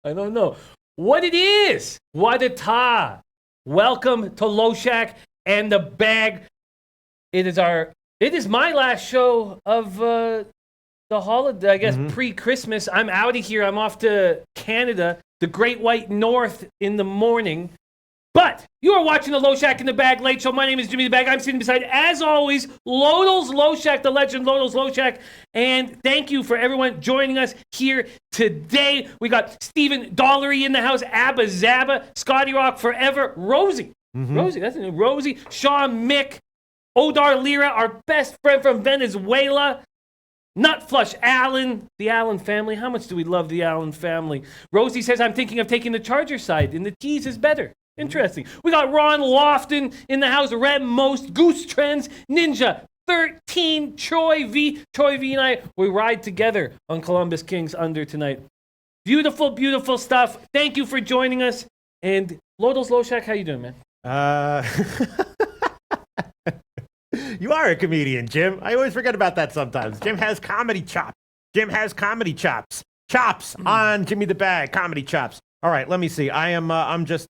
I don't know what it is. What a ta. Welcome to Loshak and the Bag. It is my last show of the holiday, I guess, pre-Christmas. I'm out of here. I'm off to Canada, the Great White North in the morning. But you are watching the Loshak in the Bag Late Show. My name is Jimmy the Bag. I'm sitting beside, as always, Lodels Loshak, the legend Lodels Loshak. And thank you for everyone joining us here today. We got Stephen Dollery in the house, Abba Zaba, Scotty Rock Forever, Rosie. Rosie, that's a new Rosie. Sean Mick, Odar Lira, our best friend from Venezuela. Nut Flush Allen, the Allen family. How much do we love the Allen family? Rosie says, I'm thinking of taking the Charger side, and the tease is better. Interesting. We got Ron Lofton in the house, Red Most, Goose Trends, Ninja 13, Troy V. Troy V and I, we ride together on Columbus Kings Under tonight. Beautiful, beautiful stuff. Thank you for joining us. And Lodels Loshak, how you doing, man? You are a comedian, Jim. I always forget about that sometimes. Jim has comedy chops. Jim has comedy chops. Chops on Jimmy the Bag, comedy chops. All right, let me see. I'm just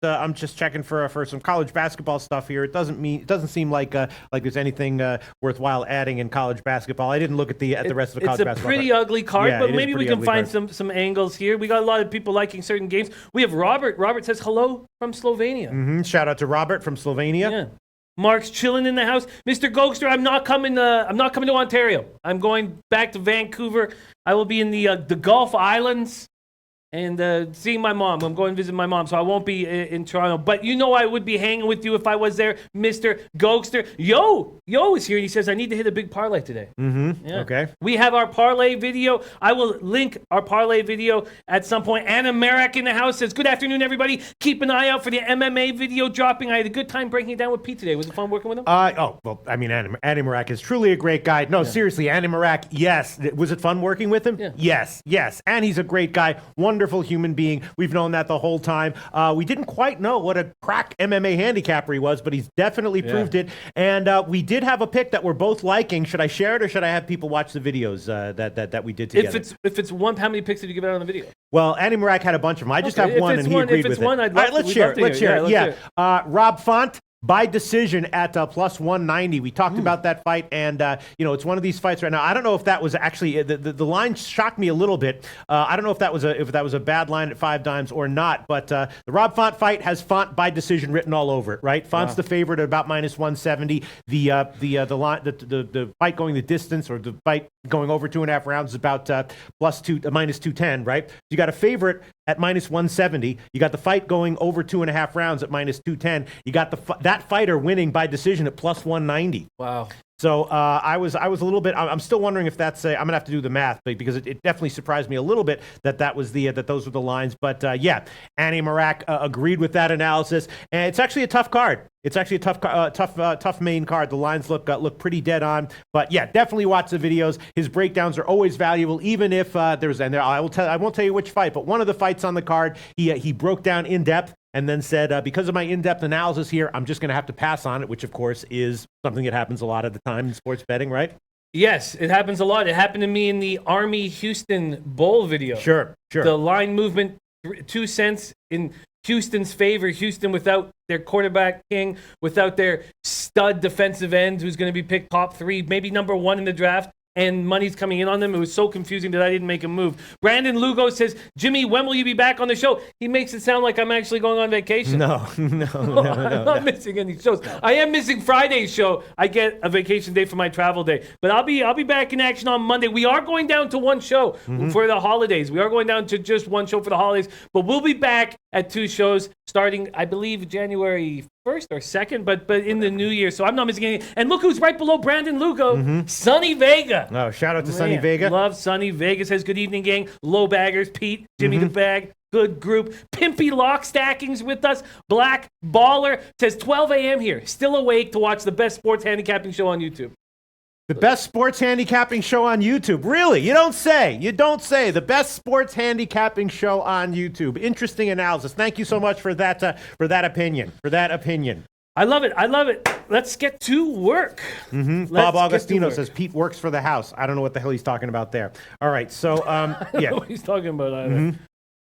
checking for some college basketball stuff here. It doesn't seem like there's anything worthwhile adding in college basketball. I didn't look at the rest of the college basketball. It's a pretty ugly card, yeah, but maybe we can find some angles here. We got a lot of people liking certain games. We have Robert. Robert says hello from Slovenia. Shout out to Robert from Slovenia. Yeah. Mark's chilling in the house. Mr. Gokster, I'm not coming to Ontario. I'm going back to Vancouver. I will be in the Gulf Islands and seeing my mom. I'm going to visit my mom, so I won't be in Toronto. But you know I would be hanging with you if I was there, Mr. Gokster. Yo is here. He says, I need to hit a big parlay today. Yeah. Okay. We have our parlay video. I will link our parlay video at some point. Anna Merrick in the house says, good afternoon, everybody. Keep an eye out for the MMA video dropping. I had a good time breaking it down with Pete today. Was it fun working with him? Andy Marak is truly a great guy. No, seriously, Andy Marak, yes. Was it fun working with him? Yeah. Yes. And he's a great guy. Wonderful human being. We've known that the whole time. We didn't quite know what a crack MMA handicapper he was, but he's definitely proved it. And we did have a pick that we're both liking. Should I share it or should I have people watch the videos that we did together? If it's one, how many picks did you give out on the video? Well, Andy Marak had a bunch of them. I just have one, and he agreed with it. All right, let's share it. Yeah. Rob Font, by decision at plus 190. We talked about that fight, and it's one of these fights right now. I don't know if that was actually the line shocked me a little bit. I don't know if that was a bad line at 5 dimes or not. But the Rob Font fight has Font by decision written all over it. Right, Font's the favorite at about minus 170. The fight going the distance, or the fight going over 2.5 rounds, is about minus 210. Right, you got a favorite at minus 170. You got the fight going over 2.5 rounds at minus 210. You got that fighter winning by decision at plus 190. Wow. So I was a little bit. I'm still wondering if that's. I'm gonna have to do the math, because it definitely surprised me a little bit that those were the lines. But Andy Marak agreed with that analysis, and it's actually a tough card. It's actually a tough main card. The lines look pretty dead on. But yeah, definitely watch the videos. His breakdowns are always valuable, even if I won't tell you which fight, but one of the fights on the card, he broke down in depth. And then said, because of my in-depth analysis here, I'm just going to have to pass on it, which, of course, is something that happens a lot of the time in sports betting, right? Yes, it happens a lot. It happened to me in the Army-Houston Bowl video. Sure. The line movement, 2 cents in Houston's favor. Houston without their quarterback king, without their stud defensive end who's going to be picked top 3, maybe number 1 in the draft. And money's coming in on them. It was so confusing that I didn't make a move. Brandon Lugo says, Jimmy, when will you be back on the show? He makes it sound like I'm actually going on vacation. No. I'm not missing any shows. I am missing Friday's show. I get a vacation day for my travel day. But I'll be back in action on Monday. We are going down to one show for the holidays. We are going down to just one show for the holidays. But we'll be back at 2 shows starting, I believe, January 1st or 2nd, but in the new year. So I'm not missing anything. And look who's right below Brandon Lugo, Sonny Vega. Oh, shout out to Sonny Vega. Love Sonny Vega. Says, good evening, gang. Low baggers, Pete, Jimmy the Bag. Good group. Pimpy Lock Stacking's with us. Black Baller says 12 a.m. here. Still awake to watch the best sports handicapping show on YouTube. The best sports handicapping show on YouTube. Really? You don't say. The best sports handicapping show on YouTube. Interesting analysis. Thank you so much for that opinion. I love it. Let's get to work. Bob Augustino says Pete works for the house. I don't know what the hell he's talking about there. All right, so I don't know what he's talking about either.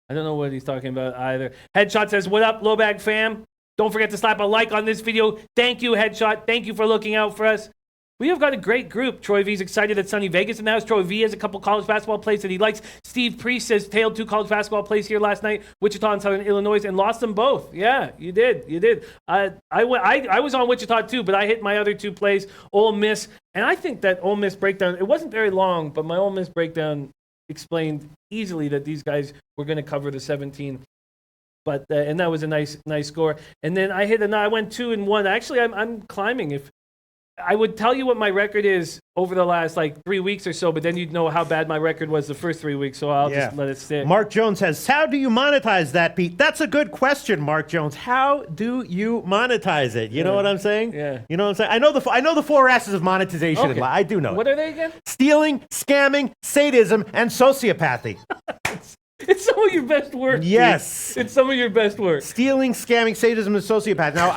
I don't know what he's talking about either. Headshot says, what up, Lowbag fam? Don't forget to slap a like on this video. Thank you, Headshot. Thank you for looking out for us. We have got a great group. Troy V's excited that Sunny Vegas announced. Troy V has a couple college basketball plays that he likes. Steve Priest says tailed 2 college basketball plays here last night, Wichita and Southern Illinois, and lost them both. Yeah, you did. You did. I was on Wichita too, but I hit my other 2 plays, Ole Miss. And I think that Ole Miss breakdown, it wasn't very long, but my Ole Miss breakdown explained easily that these guys were going to cover the 17. But and that was a nice score. And then I went 2-1. Actually, I'm climbing. If I would tell you what my record is over the last 3 weeks or so, but then you'd know how bad my record was the first 3 weeks, so I'll just let it stick. Mark Jones says, how do you monetize that, Pete? That's a good question, Mark Jones. How do you monetize it? You know what I'm saying? Yeah. You know what I'm saying? I know the 4 S's of monetization. Okay. I do know What it. are they again? Stealing, scamming, sadism, and sociopathy. It's some of your best work. Yes. Dude. It's some of your best work. Stealing, scamming, sadism, and sociopath. Now,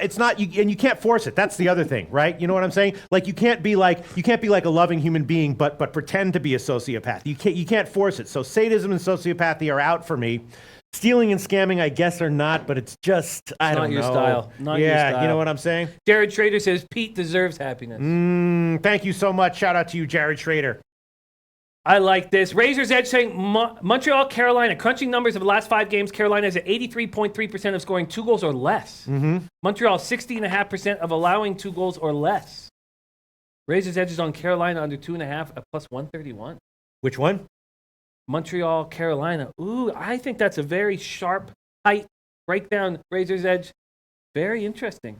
it's not, and you can't force it. That's the other thing, right? You know what I'm saying? You can't be like a loving human being, but pretend to be a sociopath. You can't force it. So sadism and sociopathy are out for me. Stealing and scamming, I guess, are not, but it's just, I don't know. Not your style. Not your style. You know what I'm saying? Jared Schrader says Pete deserves happiness. Thank you so much. Shout out to you, Jared Schrader. I like this. Razor's Edge saying Montreal, Carolina. Crunching numbers of the last 5 games. Carolina is at 83.3% of scoring 2 goals or less. Montreal, 60.5% of allowing 2 goals or less. Razor's Edge is on Carolina under 2.5 at plus 131. Which one? Montreal, Carolina. Ooh, I think that's a very sharp, tight breakdown. Razor's Edge. Very interesting.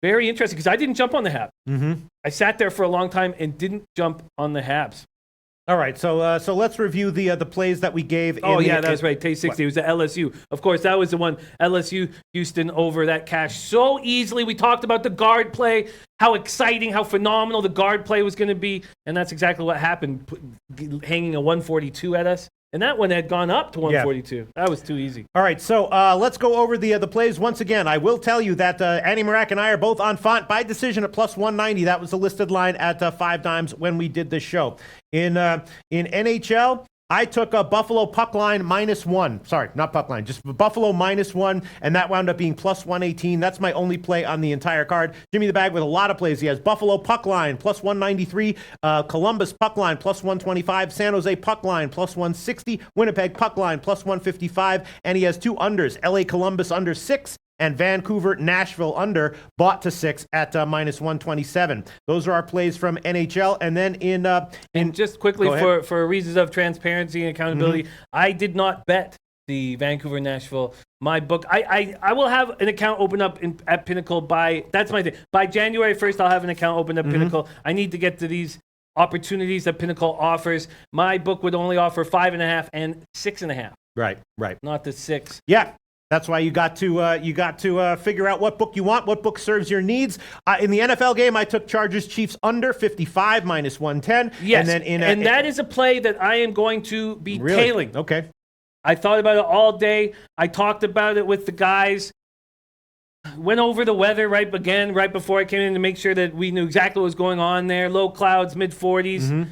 Very interesting because I didn't jump on the Habs. I sat there for a long time and didn't jump on the Habs. All right, so let's review the plays that we gave. That was right. Tay 60. It was the LSU. Of course, that was the one. LSU, Houston over that cash so easily. We talked about the guard play, how exciting, how phenomenal the guard play was going to be, and that's exactly what happened, hanging a 142 at us. And that one had gone up to 142. Yeah. That was too easy. All right, so let's go over the plays once again. I will tell you that Andy Marak and I are both on Font by decision at plus 190. That was the listed line at 5 dimes when we did this show. In NHL, I took a Buffalo puck line -1. Sorry, not puck line, just Buffalo -1, and that wound up being plus 118. That's my only play on the entire card. Jimmy the Bag with a lot of plays. He has Buffalo puck line plus 193, Columbus puck line plus 125, San Jose puck line plus 160, Winnipeg puck line plus 155, and he has 2 unders, LA Columbus under 6, and Vancouver, Nashville under, bought to 6 at minus 127. Those are our plays from NHL. And then and just quickly for reasons of transparency and accountability, I did not bet the Vancouver, Nashville. My book, I will have an account open up at Pinnacle that's my thing. By January 1st, I'll have an account open at Pinnacle. I need to get to these opportunities that Pinnacle offers. My book would only offer 5.5 and 6.5. Right. Not the 6. Yeah. That's why you got to figure out what book you want, what book serves your needs. In the NFL game, I took Chargers Chiefs under 55 minus 110. Yes, and that is a play that I am going to be tailing. Okay. I thought about it all day. I talked about it with the guys. Went over the weather right before I came in to make sure that we knew exactly what was going on there. Low clouds, mid-40s.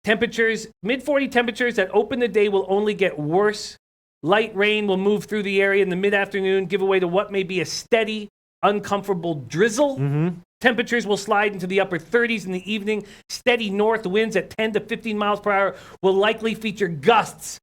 Temperatures, mid-40 temperatures that open the day will only get worse. Light rain will move through the area in the mid-afternoon, give way to what may be a steady, uncomfortable drizzle. Temperatures will slide into the upper 30s in the evening. Steady north winds at 10 to 15 miles per hour will likely feature gusts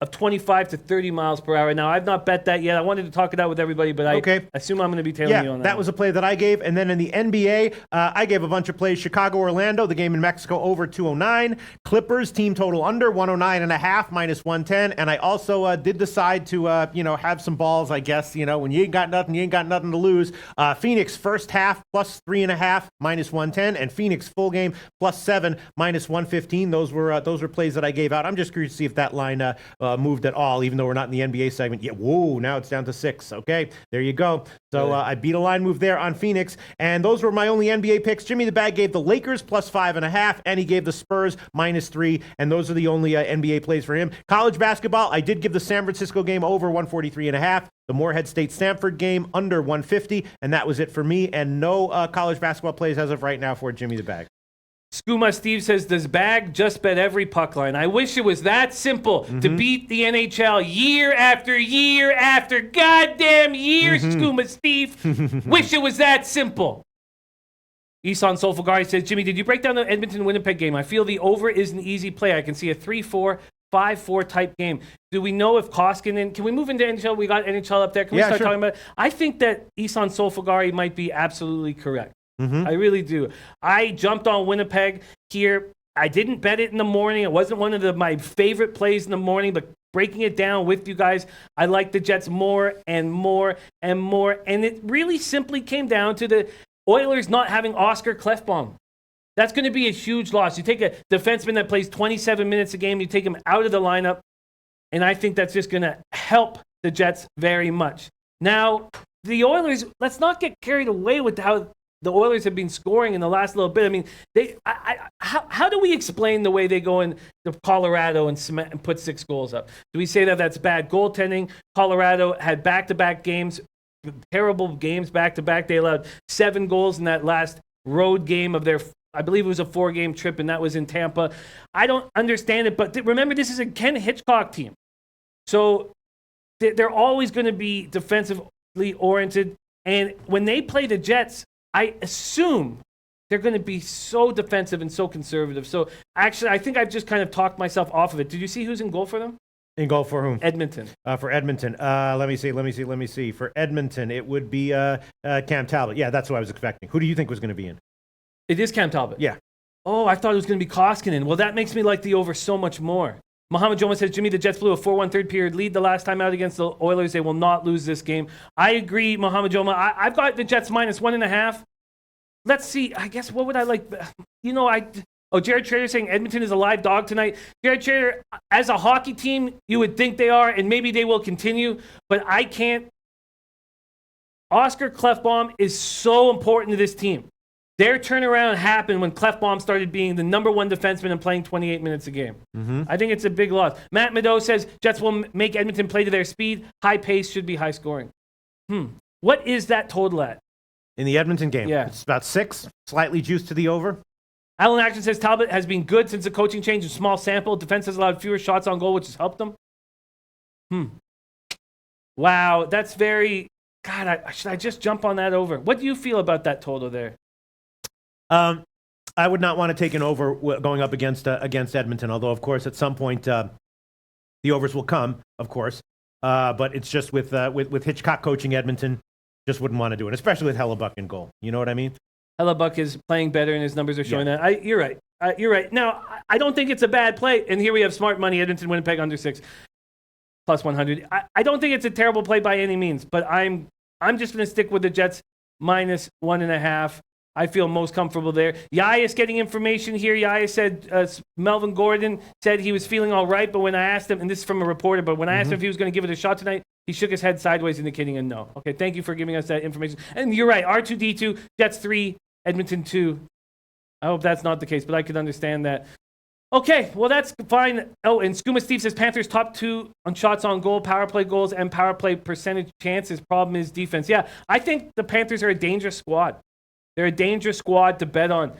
of 25 to 30 miles per hour. Now, I've not bet that yet. I wanted to talk it out with everybody, but I assume I'm going to be tailing you on that. That was a play that I gave. And then in the NBA, I gave a bunch of plays. Chicago, Orlando, the game in Mexico, over 209. Clippers, team total under 109.5, minus 110. And I also did decide to, have some balls, I guess. When you ain't got nothing, you ain't got nothing to lose. Phoenix first half, plus 3.5, minus 110. And Phoenix full game, plus 7, minus 115. Those were plays that I gave out. I'm just curious to see if that line moved at all, even though we're not in the NBA segment yet. Whoa, now it's down to 6. Okay, there you go. So I beat a line move there on Phoenix, and those were my only NBA picks. Jimmy the Bag gave the Lakers plus 5.5, and he gave the Spurs minus 3, and those are the only NBA plays for him. College basketball, I did give the San Francisco game over 143.5. The Morehead State-Stanford game under 150, and that was it for me, and no college basketball plays as of right now for Jimmy the Bag. Skooma Steve says, does Bag just bet every puck line? I wish it was that simple to beat the NHL year after year after goddamn year, Skooma Steve. Wish it was that simple. Isan Solfagari says, Jimmy, did you break down the Edmonton-Winnipeg game? I feel the over is an easy play. I can see a 3-4, 5-4 type game. Do we know if Koskinen... Can we move into NHL? We got NHL up there. Can we start talking about it? I think that Isan Solfagari might be absolutely correct. I really do. I jumped on Winnipeg here. I didn't bet it in the morning. It wasn't one of my favorite plays in the morning, but breaking it down with you guys, I like the Jets more and more and more. And it really simply came down to the Oilers not having Oscar Klefbom. That's going to be a huge loss. You take a defenseman that plays 27 minutes a game, you take him out of the lineup, and I think that's just going to help the Jets very much. Now, the Oilers, let's not get carried away with how the Oilers have been scoring in the last little bit. I mean, how do we explain the way they go into Colorado and put 6 goals up? Do we say that that's bad goaltending? Colorado had back-to-back games, terrible games back-to-back. They allowed 7 goals in that last road game of their, I believe it was a 4-game trip, and that was in Tampa. I don't understand it, but remember, this is a Ken Hitchcock team. So they're always going to be defensively oriented. And when they play the Jets, I assume they're going to be so defensive and so conservative. So actually, I think I've just kind of talked myself off of it. Did you see who's in goal for them? In goal for whom? Edmonton. For Edmonton. Let me see. For Edmonton, it would be Cam Talbot. Yeah, that's what I was expecting. Who do you think was going to be in? It is Cam Talbot. Yeah. Oh, I thought it was going to be Koskinen. Well, that makes me like the over so much more. Mohamed Joma says, Jimmy, the Jets blew a 4-1 third period lead the last time out against the Oilers. They will not lose this game. I agree, Mohamed Joma. I've got the Jets minus 1.5. Let's see. I guess what would I like? Jared Trader saying Edmonton is a live dog tonight. Jared Trader, as a hockey team, you would think they are, and maybe they will continue, but I can't. Oscar Klefbom is so important to this team. Their turnaround happened when Klefbom started being the number 1 defenseman and playing 28 minutes a game. I think it's a big loss. Matt Mado says Jets will make Edmonton play to their speed. High pace should be high scoring. What is that total at? In the Edmonton game? Yeah. It's about 6, slightly juiced to the over. Alan Action says Talbot has been good since the coaching change. A small sample. Defense has allowed fewer shots on goal, which has helped them. Wow, that's very... God, should I just jump on that over? What do you feel about that total there? I would not want to take an over going up against Edmonton, although, of course, at some point the overs will come, of course. But it's just with Hitchcock coaching Edmonton, just wouldn't want to do it, especially with Hellebuck in goal. You know what I mean? Hellebuck is playing better, and his numbers are showing that. You're right. You're right. Now, I don't think it's a bad play. And here we have smart money, Edmonton, Winnipeg, under 6, plus 100. I don't think it's a terrible play by any means, but I'm just going to stick with the Jets minus 1.5. I feel most comfortable there. Yaya is getting information here. Yaya said Melvin Gordon said he was feeling all right, but when I asked him, and this is from a reporter, but when I asked him if he was going to give it a shot tonight, he shook his head sideways, indicating a no. Okay, thank you for giving us that information. And you're right, R2D2, Jets 3, Edmonton 2. I hope that's not the case, but I could understand that. Okay, well, that's fine. Oh, and Skooma Steve says Panthers top 2 on shots on goal, power play goals, and power play percentage chances. Problem is defense. Yeah, I think the Panthers are a dangerous squad. They're a dangerous squad to bet on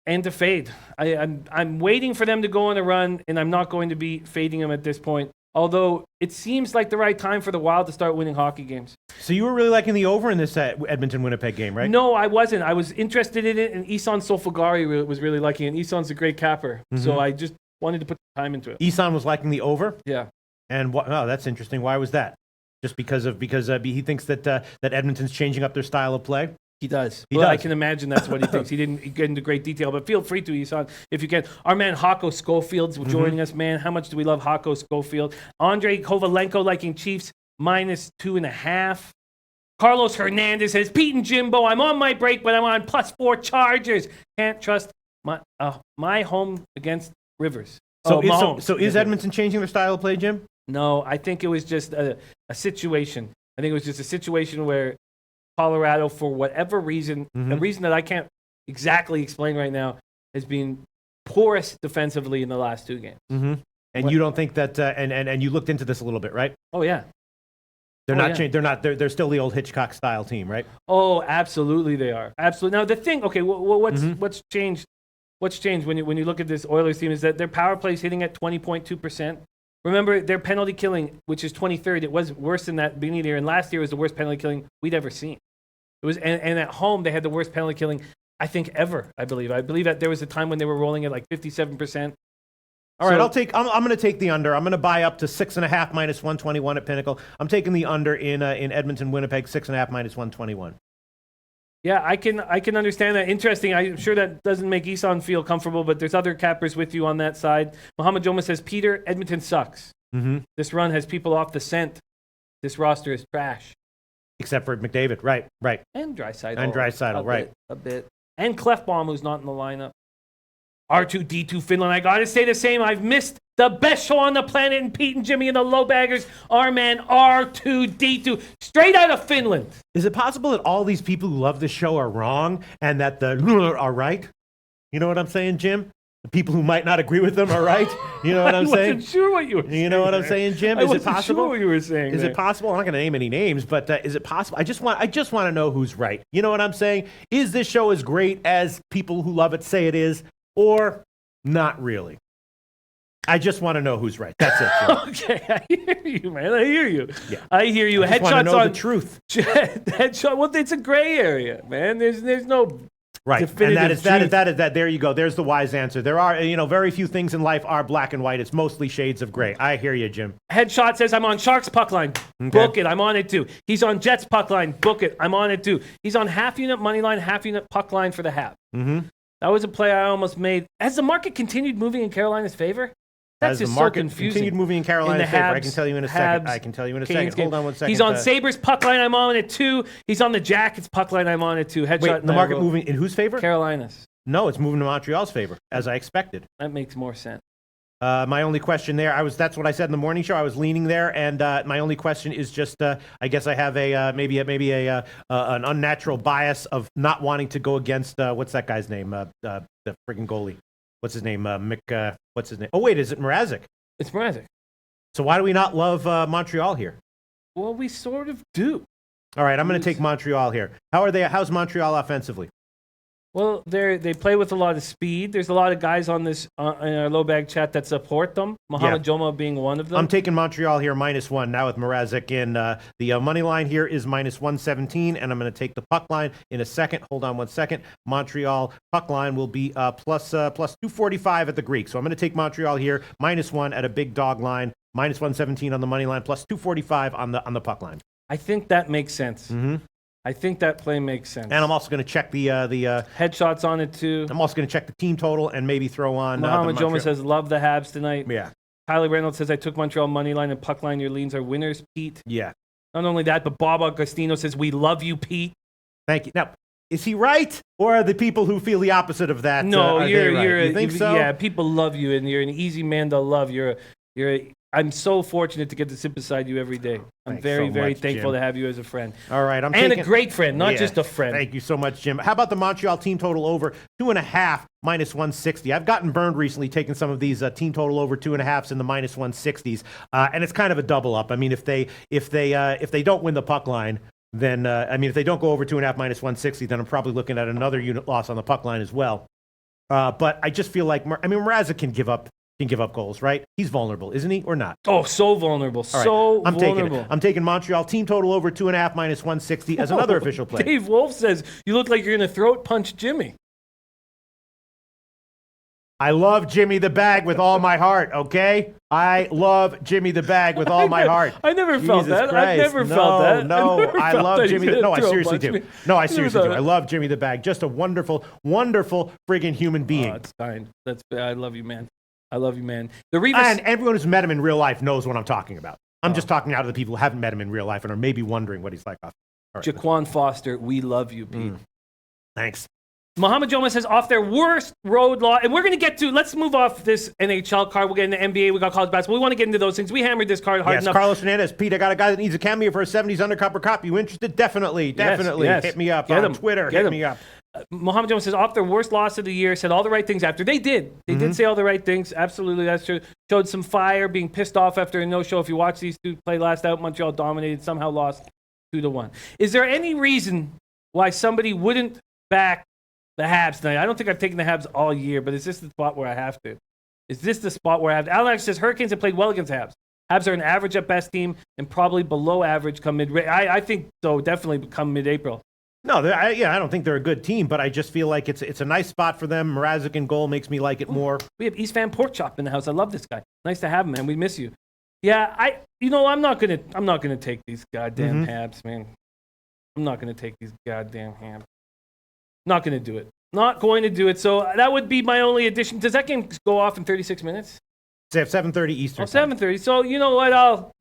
and to fade. I'm waiting for them to go on a run, and I'm not going to be fading them at this point. Although it seems like the right time for the Wild to start winning hockey games. So you were really liking the over in this Edmonton-Winnipeg game, right? No, I wasn't. I was interested in it, and Isan Solfagari was really liking it. Isan's a great capper, so I just wanted to put time into it. Isan was liking the over? Yeah. And that's interesting. Why was that? Just because he thinks that Edmonton's changing up their style of play? He does. I can imagine that's what he thinks. He didn't get into great detail, but feel free to, Isan, if you can. Our man Hako Schofield's joining us, man. How much do we love Hako Schofield? Andrei Kovalenko liking Chiefs minus 2.5. Carlos Hernandez says, Pete and Jimbo, I'm on my break, but I'm on +4 Chargers. Can't trust my home against Rivers. So is Edmonton changing their style of play, Jim? No, I think it was just a situation. I think it was just a situation where Colorado, for whatever reason, a reason that I can't exactly explain right now, has been porous defensively in the last 2 games. And you don't think that, and you looked into this a little bit, right? Oh yeah, they're not changed. They're still the old Hitchcock style team, right? Oh, absolutely, they are. Absolutely. Now the thing, okay, what's changed? what's changed when you look at this Oilers team is that their power play is hitting at 20.2%. Remember, their penalty killing, which is 23rd, it was worse than that beginning of the year. And last year was the worst penalty killing we'd ever seen. It was, and at home, they had the worst penalty killing, I think, ever, I believe. I believe that there was a time when they were rolling at like 57%. All right, I'm going to take the under. I'm going to buy up to 6.5 minus 121 at Pinnacle. I'm taking the under in Edmonton, Winnipeg, 6.5 minus 121. Yeah, I can understand that. Interesting. I'm sure that doesn't make Isan feel comfortable, but there's other cappers with you on that side. Mohamed Joma says, Peter, Edmonton sucks. Mm-hmm. This run has people off the scent. This roster is trash. Except for McDavid. Right. And Draisaitl. A bit. And Clefbaum, who's not in the lineup. R2D2 Finland. I got to say the same. I've missed the best show on the planet, and Pete and Jimmy and the low baggers. Our man R2D2, straight out of Finland. Is it possible that all these people who love the show are wrong and that the are right? You know what I'm saying, Jim? The people who might not agree with them are right. You know what I'm saying? I wasn't sure what you were saying. You know what I'm saying, Jim? Is it possible? Sure what you were saying. Is it possible? I'm not going to name any names, but is it possible? I just want to know who's right. You know what I'm saying? Is this show as great as people who love it say it is, or not really? I just want to know who's right. That's it, Jim. Okay, I hear you, man. I hear you. Yeah. I hear you. I just want to know on the truth. Headshot. Well, it's a gray area, man. There's no right. definitive And truth. that is that. There you go. There's the wise answer. There are, very few things in life are black and white. It's mostly shades of gray. I hear you, Jim. Headshot says, I'm on Sharks puck line. Okay. Book it. I'm on it too. He's on Jets puck line. Book it. I'm on it too. He's on half unit money line, half unit puck line for the half. Mm-hmm. That was a play I almost made. Has the market continued moving in Carolina's favor? That's just so confusing. Continued moving in Carolina's favor. I can tell you in a second. Canes Hold on one second. He's on Sabres puck line. I'm on it too. He's on the Jackets puck line. I'm on it too. Headshot. Wait, the market moving in whose favor? Carolina's. No, it's moving to Montreal's favor, as I expected. That makes more sense. My only question there, that's what I said in the morning show. I was leaning there, and my only question is just, I guess I have maybe an unnatural bias of not wanting to go against what's that guy's name? The friggin' goalie. What's his name? What's his name? Oh wait, is it Mrazek? It's Mrazek. So why do we not love Montreal here? Well, we sort of do. All right, I'm going to take Montreal here. How's Montreal offensively? Well, they play with a lot of speed. There's a lot of guys on this in our low bag chat that support them. Mohamed Joma being one of them. I'm taking Montreal here -1 now with Mrazek in. The money line here is -117, and I'm going to take the puck line in a second. Hold on one second. Montreal puck line will be plus 245 at the Greek. So I'm going to take Montreal here -1 at a big dog line, -117 on the money line, plus 245 on the puck line. I think that makes sense. Mm-hmm. I think that play makes sense. And I'm also going to check the headshots on it too. I'm also going to check the team total and maybe throw on. Mohamed Joma says, "Love the Habs tonight." Yeah. Kylie Reynolds says, "I took Montreal money line and puck line. Your leans are winners, Pete." Yeah. Not only that, but Bob Agostino says, "We love you, Pete." Thank you. Now, is he right, or are the people who feel the opposite of that? No, you're right? You think so? Yeah, people love you, and you're an easy man to love. I'm so fortunate to get to sit beside you every day. I'm very thankful Jim. to have you as a friend. All right, a great friend, not just a friend. Thank you so much, Jim. How about the Montreal team total over 2.5 -160? I've gotten burned recently taking some of these team total over 2.5s in the -160s, and it's kind of a double up. I mean, if they don't win the puck line, then if they don't go over 2.5 -160, then I'm probably looking at another unit loss on the puck line as well. But I just feel like Mrazek can give up goals, right? He's vulnerable, isn't he, or not? Oh, so vulnerable. Right. So I'm vulnerable. I'm taking Montreal team total over 2.5 -160 as another official play. Dave Wolf says, you look like you're going to throat punch Jimmy. I love Jimmy the Bag with all my heart, okay? I love Jimmy the Bag with all my heart. I never felt that. Christ. I never felt that. No, I love Jimmy the... No, I seriously do. No, I seriously do. I love Jimmy the Bag. Just a wonderful, wonderful friggin' human being. Oh, it's kind. I love you, man. I love you, man. And everyone who's met him in real life knows what I'm talking about. I'm just talking out of the people who haven't met him in real life and are maybe wondering what he's like. All right, Jaquan Foster, we love you, Pete. Thanks. Mohamed Joma says off their worst road law, and we're going to get to, let's move off this NHL card. We'll get into NBA, we got college basketball. We want to get into those things. We hammered this card hard enough. Carlos Hernandez, Pete, I got a guy that needs a cameo for a 70s undercover cop. You interested? Definitely. Yes. Hit me up on Twitter. Hit me up. Mohamed Joma says off their worst loss of the year, said all the right things after. They did. They did say all the right things. Absolutely, that's true. Showed some fire, being pissed off after a no-show. If you watch these two play last out, Montreal dominated, somehow lost 2-1. Is there any reason why somebody wouldn't back The Habs tonight. I don't think I've taken the Habs all year, but is this the spot where I have to? Is this the spot where I have to? Alex says Hurricanes have played well against Habs. Habs are an average at best team and probably below average come mid. I think so. Definitely come mid-April. No, I don't think they're a good team, but I just feel like it's a nice spot for them. Mrazek in goal makes me like it more. We have East Van Pork Chop in the house. I love this guy. Nice to have him, man. We miss you. Yeah, I'm not gonna take these goddamn Habs, man. I'm not gonna take these goddamn Habs. Not gonna do it. Not going to do it. So that would be my only addition. Does that game go off in 36 minutes? It's 7:30 Eastern. 7:30. So you know what?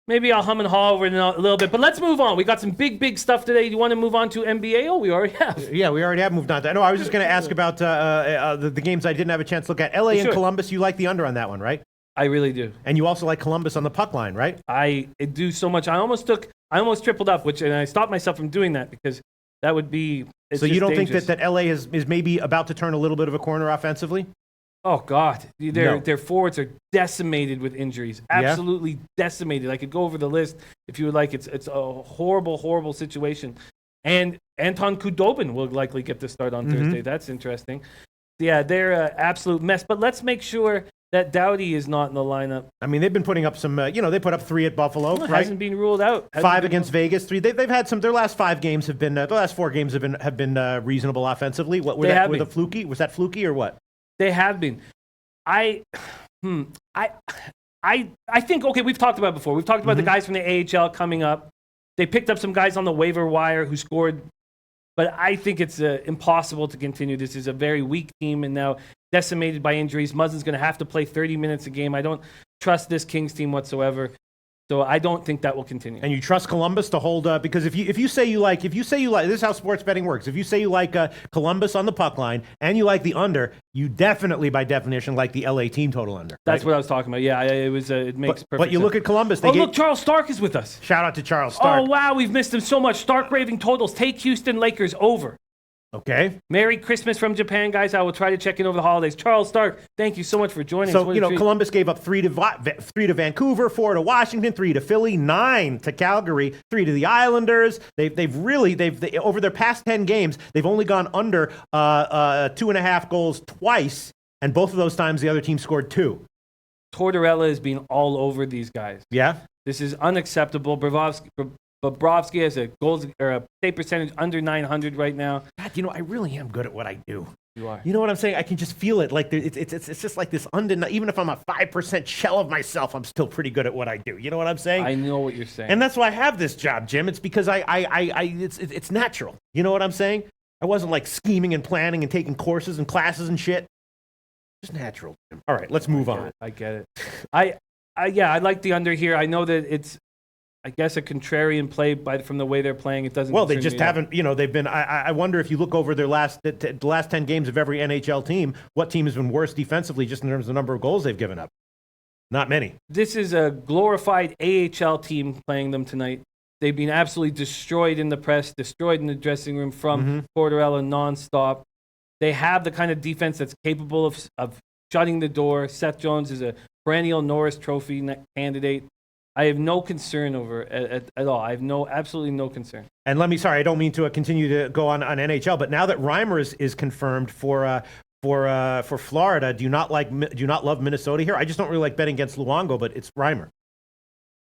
Maybe I'll hum and haw over it a little bit. But let's move on. We got some big stuff today. Do you want to move on to NBA? Oh, we already have. Yeah, we already have moved on to. No, I was just going to ask about the games I didn't have a chance to look at. LA and Columbus. You like the under on that one, right? I really do. And you also like Columbus on the puck line, right? I do so much. I almost tripled up, and I stopped myself from doing that because that would be. So you don't think that LA is maybe about to turn a little bit of a corner offensively? Oh, God. Their forwards are decimated with injuries. Absolutely decimated. I could go over the list if you would like. It's a horrible situation. And Anton Khudobin will likely get the start on Thursday. That's interesting. Yeah, they're an absolute mess. But let's make sure that Doughty is not in the lineup. I mean, they've been putting up some, they put up 3 at Buffalo, right? Hasn't been ruled out. 5 against Vegas, 3. They've had some, their last 5 games have been, the last 4 games have been reasonable offensively. What were that, a fluky? Was that fluky or what? They have been. I think, okay, we've talked about it before. We've talked about the guys from the AHL coming up. They picked up some guys on the waiver wire who scored, but I think it's impossible to continue. This is a very weak team and now decimated by injuries. Muzzin's going to have to play 30 minutes a game. I don't trust this Kings team whatsoever. So I don't think that will continue. And you trust Columbus to hold because if you say you like this is how sports betting works. If you say you like Columbus on the puck line and you like the under, you definitely by definition like the LA team total under. That's what I was talking about. Yeah, it makes perfect sense. But you look at Columbus. Look, Charles Stark is with us. Shout out to Charles Stark. Oh wow, we've missed him so much. Stark raving totals. Take Houston Lakers over. Okay. Merry Christmas from Japan, guys. I will try to check in over the holidays. Charles Stark, thank you so much for joining us. So, Columbus gave up 3 to Vancouver, 4 to Washington, 3 to Philly, 9 to Calgary, 3 to the Islanders. They've over their past 10 games, they've only gone under 2.5 goals twice, and both of those times the other team scored 2. Tortorella has been all over these guys. Yeah. This is unacceptable. Bobrovsky has a goals or a save percentage under 900 right now. God, I really am good at what I do. You are. You know what I'm saying? I can just feel it. Like it's just like this even if I'm a 5% shell of myself, I'm still pretty good at what I do. You know what I'm saying? I know what you're saying. And that's why I have this job, Jim. It's because it's natural. You know what I'm saying? I wasn't like scheming and planning and taking courses and classes and shit. Just natural, Jim. All right, let's move on. I get it. I like the under here. I know that it's, I guess, a contrarian play from the way they're playing. It doesn't. Well, they just haven't. They've been. I wonder if you look over their last 10 games of every NHL team, what team has been worse defensively, just in terms of the number of goals they've given up? Not many. This is a glorified AHL team playing them tonight. They've been absolutely destroyed in the press, destroyed in the dressing room from Tortorella nonstop. They have the kind of defense that's capable of shutting the door. Seth Jones is a perennial Norris Trophy candidate. I have no concern over it at all. I have absolutely no concern. And I don't mean to continue to go on NHL, but now that Reimer is confirmed for Florida, do you not love Minnesota here? I just don't really like betting against Luongo, but it's Reimer.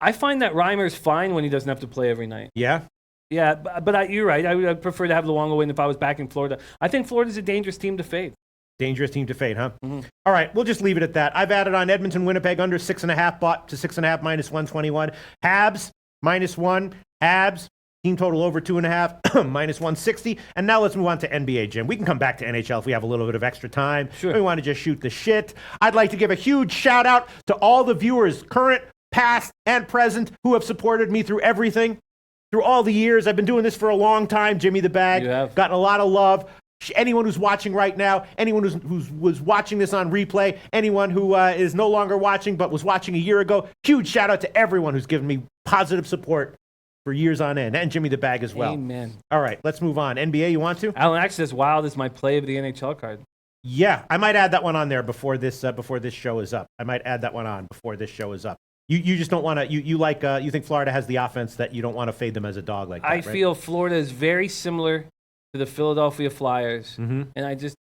I find that Reimer's fine when he doesn't have to play every night. Yeah? Yeah, but you're right. I would prefer to have Luongo in if I was back in Florida. I think Florida's a dangerous team to fade. Dangerous team to fade, huh? All right, we'll just leave it at that. I've added on Edmonton, Winnipeg under 6.5 bought to 6.5 minus 121. Habs -1. Habs team total over 2.5 minus 160. And now let's move on to NBA, Jim. We can come back to NHL if we have a little bit of extra time. Sure. We want to just shoot the shit. I'd like to give a huge shout out to all the viewers, current, past, and present, who have supported me through everything. Through all the years, I've been doing this for a long time. Jimmy the Bag. You have. Gotten a lot of love. Anyone who's watching right now, anyone who was watching this on replay, anyone who is no longer watching but was watching a year ago, huge shout out to everyone who's given me positive support for years on end, and Jimmy the Bag as well. Amen. All right, let's move on. NBA, you want to? Alan Axe says, "Wild is my play of the NHL card." Yeah, I might add that one on there before this show is up. I might add that one on before this show is up. You just don't want to. You think Florida has the offense that you don't want to fade them as a dog like that. I feel Florida is very similar to the Philadelphia Flyers, Mm-hmm. and I just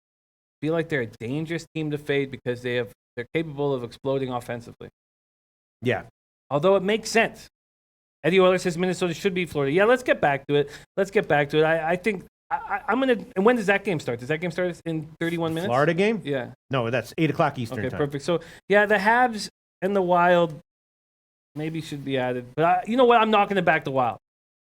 feel like they're a dangerous team to fade because they're capable of exploding offensively. Yeah. Although it makes sense. Eddie Oiler says Minnesota should beat Florida. Yeah, let's get back to it. I think I'm going to – and when does that game start? Does that game start in 31 minutes? Florida game? Yeah. No, that's 8 o'clock Eastern Okay, time. perfect. So, yeah, the Habs and the Wild maybe should be added. But you know what? I'm not going to back the Wild.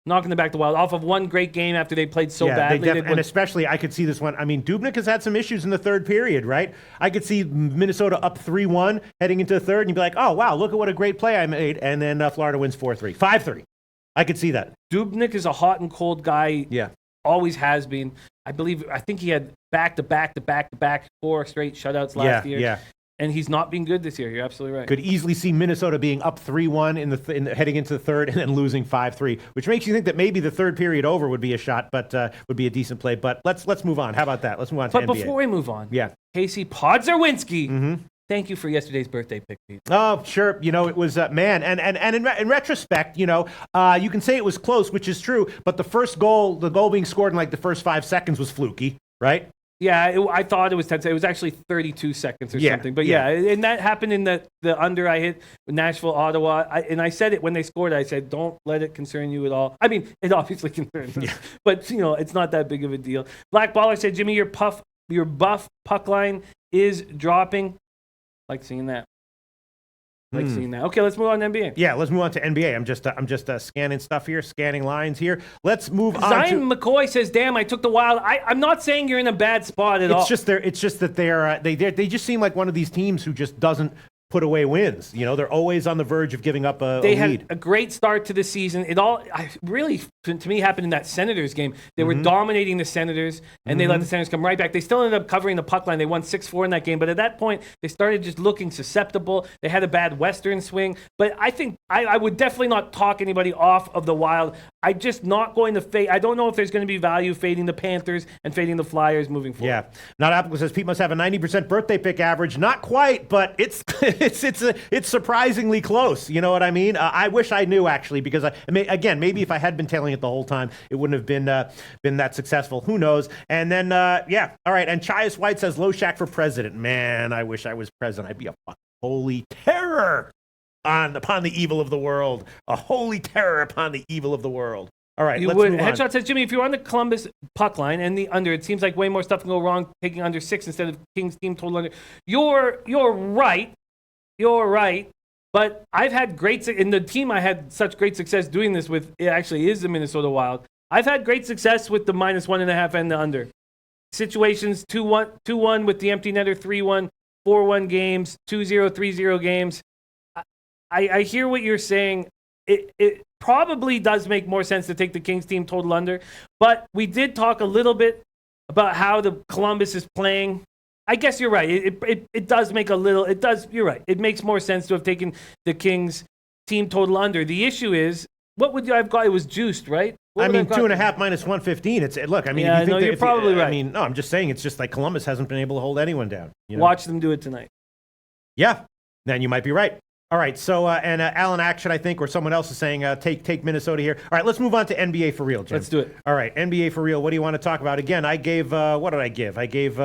Off of one great game after they played so badly. And especially, I could see this one. I mean, Dubnyk has had some issues in the third period, right? I could see Minnesota up 3-1 heading into the third, and you'd be like, oh, wow, look at what a great play I made. And then Florida wins 4-3. 5-3. I could see that. Dubnyk is a hot and cold guy. Yeah. Always has been. I think he had back-to-back 4 straight shutouts last year. Yeah. And he's not been good this year. You're absolutely right. Could easily see Minnesota being up 3-1 in the heading into the third and then losing 5-3, which makes you think that maybe the third period over would be a shot, but would be a decent play. But let's move on. How about that? Let's move on to NBA. But before we move on, Casey Podzerwinski, thank you for yesterday's birthday pick, Pete. Oh, sure. It was, man, and in retrospect, you can say it was close, which is true, but the goal being scored in like the first 5 seconds was fluky, right? Yeah, I thought it was 10 seconds. It was actually 32 seconds or something. But and that happened in the under I hit with Nashville, Ottawa. And I said it when they scored. I said, don't let it concern you at all. I mean, it obviously concerns us. But, it's not that big of a deal. Black Baller said, Jimmy, your buff puck line is dropping. Like seeing that. Okay, let's move on to NBA. Yeah, let's move on to NBA. I'm just scanning stuff here, scanning lines here. Let's move on. Zion McCoy says, "Damn, I took the Wild." I'm not saying you're in a bad spot at all. It's just that they just seem like one of these teams who just doesn't put away wins. They're always on the verge of giving up a lead. They had a great start to the season. It all really, to me, happened in that Senators game. They were dominating the Senators, and they let the Senators come right back. They still ended up covering the puck line. They won 6-4 in that game. But at that point, they started just looking susceptible. They had a bad Western swing. But I think I would definitely not talk anybody off of the Wild. I'm just not going to fade. I don't know if there's going to be value fading the Panthers and fading the Flyers moving forward. Yeah. Not Apple says Pete must have a 90% birthday pick average. Not quite, but it's it's surprisingly close. You know what I mean? I wish I knew, actually, because maybe if I had been tailing it the whole time, it wouldn't have been that successful. Who knows? And then all right. And Chias White says Low Shack for president. Man, I wish I was president. I'd be a fucking holy terror upon the evil of the world. A holy terror upon the evil of the world. All right, let's move on. Headshot says, Jimmy, if you're on the Columbus puck line and the under, it seems like way more stuff can go wrong taking under 6 instead of Kings team total under. You're right. You're right. But I've had in the team I had such great success doing this with, it actually is the Minnesota Wild. I've had great success with the -1.5 and the under. Situations 2-1 with the empty netter, 3-1, 4-1 games, 2-0, 3-0 games. I hear what you're saying. It probably does make more sense to take the Kings team total under, but we did talk a little bit about how the Columbus is playing. I guess you're right. It does make you're right. It makes more sense to have taken the Kings team total under. The issue is, what would you have got? It was juiced, right? 2.5 minus 115. Look. I mean, yeah, you're probably right. I mean, no, I'm just saying it's just like Columbus hasn't been able to hold anyone down. Watch them do it tonight. Yeah, then you might be right. All right, so and Alan Action, I think, or someone else is saying take Minnesota here. All right, let's move on to NBA for real, Jim. Let's do it. All right, NBA for real. What do you want to talk about? Again, I gave what did I give? I gave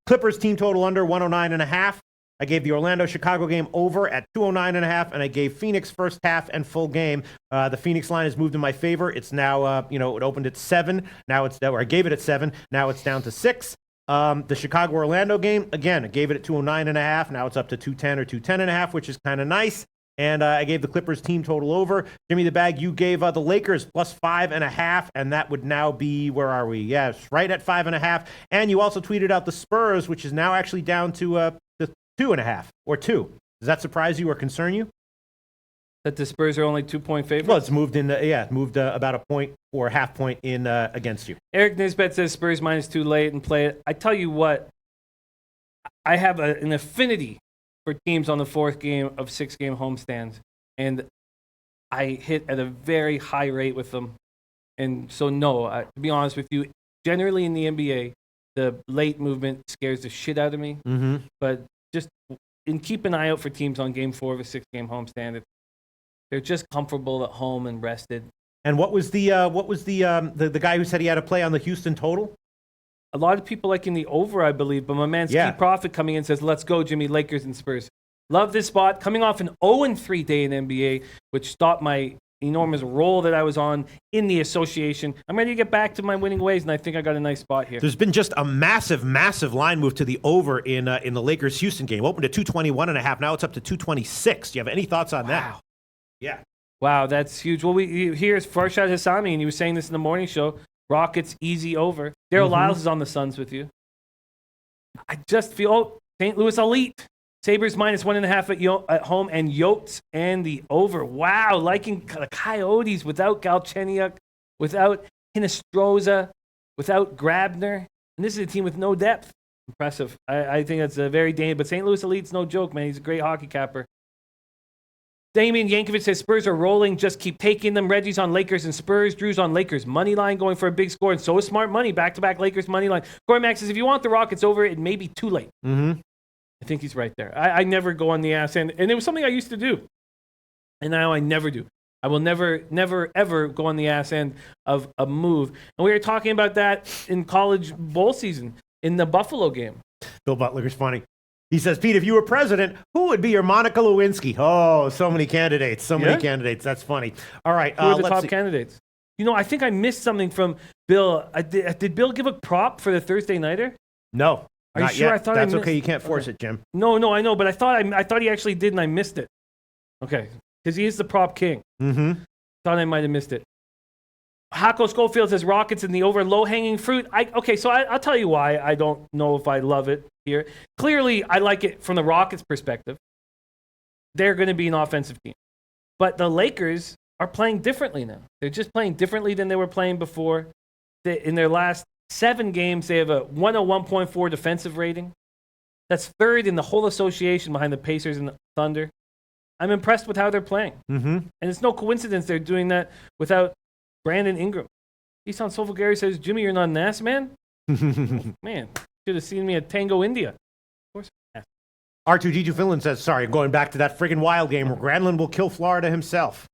Clippers team total under 109.5. I gave the Orlando-Chicago game over at 209.5, and I gave Phoenix first half and full game. The Phoenix line has moved in my favor. It's now it opened at 7. Now I gave it at 7. Now it's down to 6. The Chicago-Orlando game, again, I gave it at 209.5. Now it's up to 210 or 210.5, which is kind of nice. And I gave the Clippers team total over. Jimmy the Bag, you gave the Lakers plus 5.5, and that would now be, where are we? Yes, right at 5.5. And you also tweeted out the Spurs, which is now actually down to 2.5 or 2. Does that surprise you or concern you? That the Spurs are only 2-point favorites? Well, it's moved about a point or a half point in against you. Eric Nisbet says Spurs -2 late and play it. I tell you what, I have an affinity for teams on the 4th game of 6-game homestands, and I hit at a very high rate with them. And so, no, to be honest with you, generally in the NBA, the late movement scares the shit out of me. Mm-hmm. But just keep an eye out for teams on Game 4 of a 6-game homestand. They're just comfortable at home and rested. And what was the guy who said he had to play on the Houston total? A lot of people liking the over, I believe, but my man Steve Profit coming in says, let's go, Jimmy, Lakers and Spurs. Love this spot. Coming off an 0-3 day in NBA, which stopped my enormous roll that I was on in the association. I'm ready to get back to my winning ways, and I think I got a nice spot here. There's been just a massive line move to the over in the Lakers-Houston game. Opened at 221.5. Now it's up to 226. Do you have any thoughts on that? Yeah. Wow, that's huge. Well, here's Farshad Hassami, and he was saying this in the morning show. Rockets easy over. Daryl Lyles is on the Suns with you. I just feel St. Louis elite. Sabres -1.5 at home, and Yotes and the over. Wow, liking the Coyotes without Galchenyuk, without Hinostroza, without Grabner. And this is a team with no depth. Impressive. I think that's a very dangerous. But St. Louis elite's no joke, man. He's a great hockey capper. Damian Yankovic says Spurs are rolling. Just keep taking them. Reggie's on Lakers and Spurs. Drew's on Lakers money line going for a big score. And so is Smart Money. Back-to-back Lakers money line. Corey Max says if you want the Rockets over, it may be too late. I think he's right there. I never go on the ass end. And it was something I used to do. And now I never do. I will never, ever go on the ass end of a move. And we were talking about that in college bowl season in the Buffalo game. Bill Butler is funny. He says, Pete, if you were president, who would be your Monica Lewinsky? Oh, so many candidates. So many candidates. That's funny. All right. Who are the top candidates? You know, I think I missed something from Bill. Did Bill give a prop for the Thursday Nighter? No. Are you sure? Yet. I thought that's okay. You can't force it, Jim. No, I know, but I thought he actually did, and I missed it. Okay, because he is the prop king. Thought I might have missed it. Hako Schofield says Rockets in the over, low hanging fruit. So I'll tell you why I don't know if I love it here. Clearly, I like it from the Rockets' perspective. They're going to be an offensive team, but the Lakers are playing differently now. They're just playing differently than they were playing before. In their last 7 games, they have a 101.4 defensive rating. That's third in the whole association behind the Pacers and the Thunder. I'm impressed with how they're playing. And it's no coincidence they're doing that without Brandon Ingram. Isan Sofagari says, Jimmy, you're not an ass, man? Man, should have seen me at Tango, India. Of course. R2D2 Finland says, sorry, going back to that friggin' Wild game where Granlund will kill Florida himself.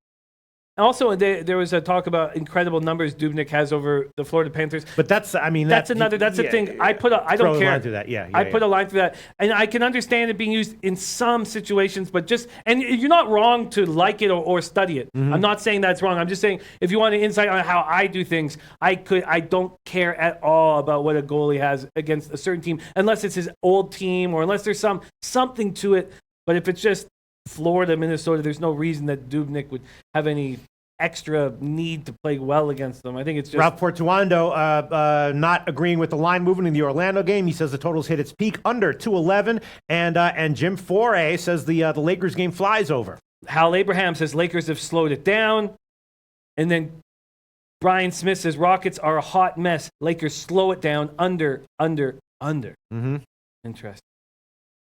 Also, there was a talk about incredible numbers Dubnyk has over the Florida Panthers. But that's a thing. I don't care. Line through that. I put a line through that, and I can understand it being used in some situations, but and you're not wrong to like it or study it. I'm not saying that's wrong. I'm just saying if you want an insight on how I do things, I don't care at all about what a goalie has against a certain team, unless it's his old team or unless there's something to it. But if it's just Florida, Minnesota, there's no reason that Dubnyk would have any extra need to play well against them. I think it's just... Ralph Portuando not agreeing with the line movement in the Orlando game. He says the total's hit its peak under 211. And Jim Foray says the Lakers game flies over. Hal Abraham says Lakers have slowed it down. And then Brian Smith says Rockets are a hot mess. Lakers slow it down under. Interesting.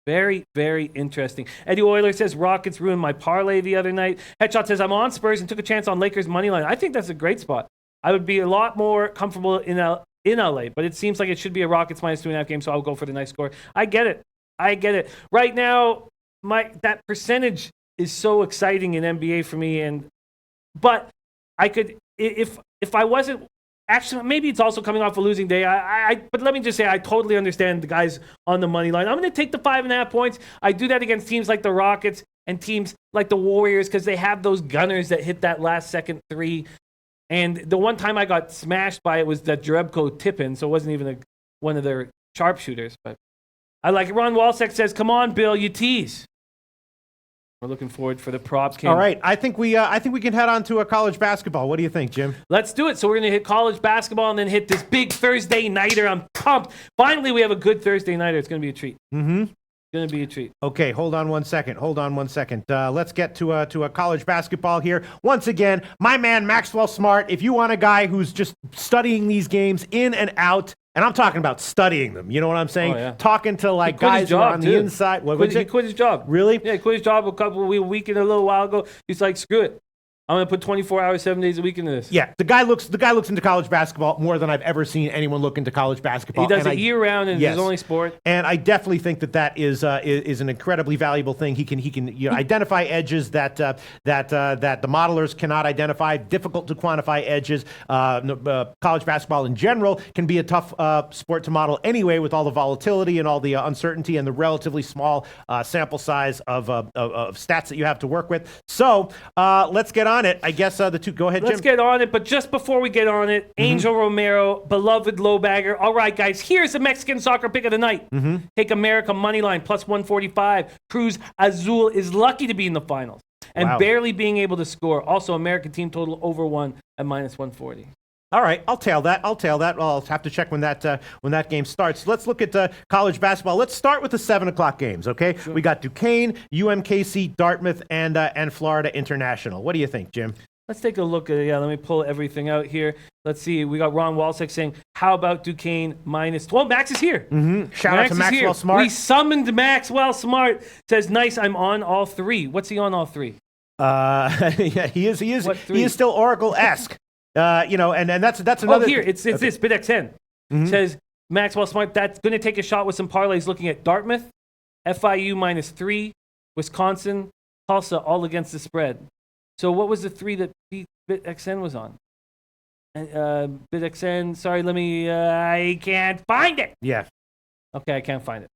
Very, very interesting. Eddie Euler says Rockets ruined my parlay the other night. Headshot says I'm on Spurs and took a chance on Lakers money line. I think that's a great spot. I would be a lot more comfortable in LA, but it seems like it should be a Rockets -2.5 game, so I'll go for the nice score. I get it. Right now, that percentage is so exciting in NBA for me, but I could if I wasn't. Actually, maybe it's also coming off a losing day. But let me just say, I totally understand the guys on the money line. I'm going to take the 5.5 points. I do that against teams like the Rockets and teams like the Warriors because they have those gunners that hit that last-second three. And the one time I got smashed by it was that Jerebko tip-in, so it wasn't even one of their sharpshooters. But I like it. Ron Walsek says, come on, Bill, you tease. We're looking forward for the props game. All right. I think we can head on to a college basketball. What do you think, Jim? Let's do it. So we're going to hit college basketball and then hit this big Thursday nighter. I'm pumped. Finally, we have a good Thursday nighter. It's going to be a treat. It's going to be a treat. Okay, hold on one second. Let's get to a college basketball here. Once again, my man Maxwell Smart. If you want a guy who's just studying these games in and out, and I'm talking about studying them. You know what I'm saying? Oh, yeah. Talking to guys who are on the inside. He quit his job. Really? Yeah, he quit his job a week and a little while ago. He's like, screw it. I'm going to put 24 hours, 7 days a week into this. Yeah, the guy looks into college basketball more than I've ever seen anyone look into college basketball. He does it year round, and it's his only sport. And I definitely think that is an incredibly valuable thing. He can identify edges that the modelers cannot identify. Difficult to quantify edges. College basketball in general can be a tough sport to model anyway, with all the volatility and all the uncertainty and the relatively small sample size of stats that you have to work with. So let's get on it. I guess the two. Go ahead, Jim. Let's get on it. But just before we get on it, Angel Romero, beloved low bagger. All right, guys, here's the Mexican soccer pick of the night. Take America money line plus 145. Cruz Azul is lucky to be in the finals and barely being able to score. Also, American team total over 1 at minus 140. All right, I'll tail that. I'll have to check when that game starts. Let's look at college basketball. Let's start with the 7 o'clock games, okay? Sure. We got Duquesne, UMKC, Dartmouth, and Florida International. What do you think, Jim? Let's take a look at it. Yeah, let me pull everything out here. Let's see. We got Ron Walsick saying, how about Duquesne minus 12? Max is here. Shout out to Maxwell Smart. We summoned Maxwell Smart. Says, nice, I'm on all three. What's he on all three? Yeah, he is still Oracle-esque. And that's another. Oh, here it's this BitXN says Maxwell Smart. That's going to take a shot with some parlays, looking at Dartmouth, FIU minus 3, Wisconsin, Tulsa, all against the spread. So what was the 3 that BitXN was on? BitXN. Sorry, I can't find it. Yeah. Okay, I can't find it.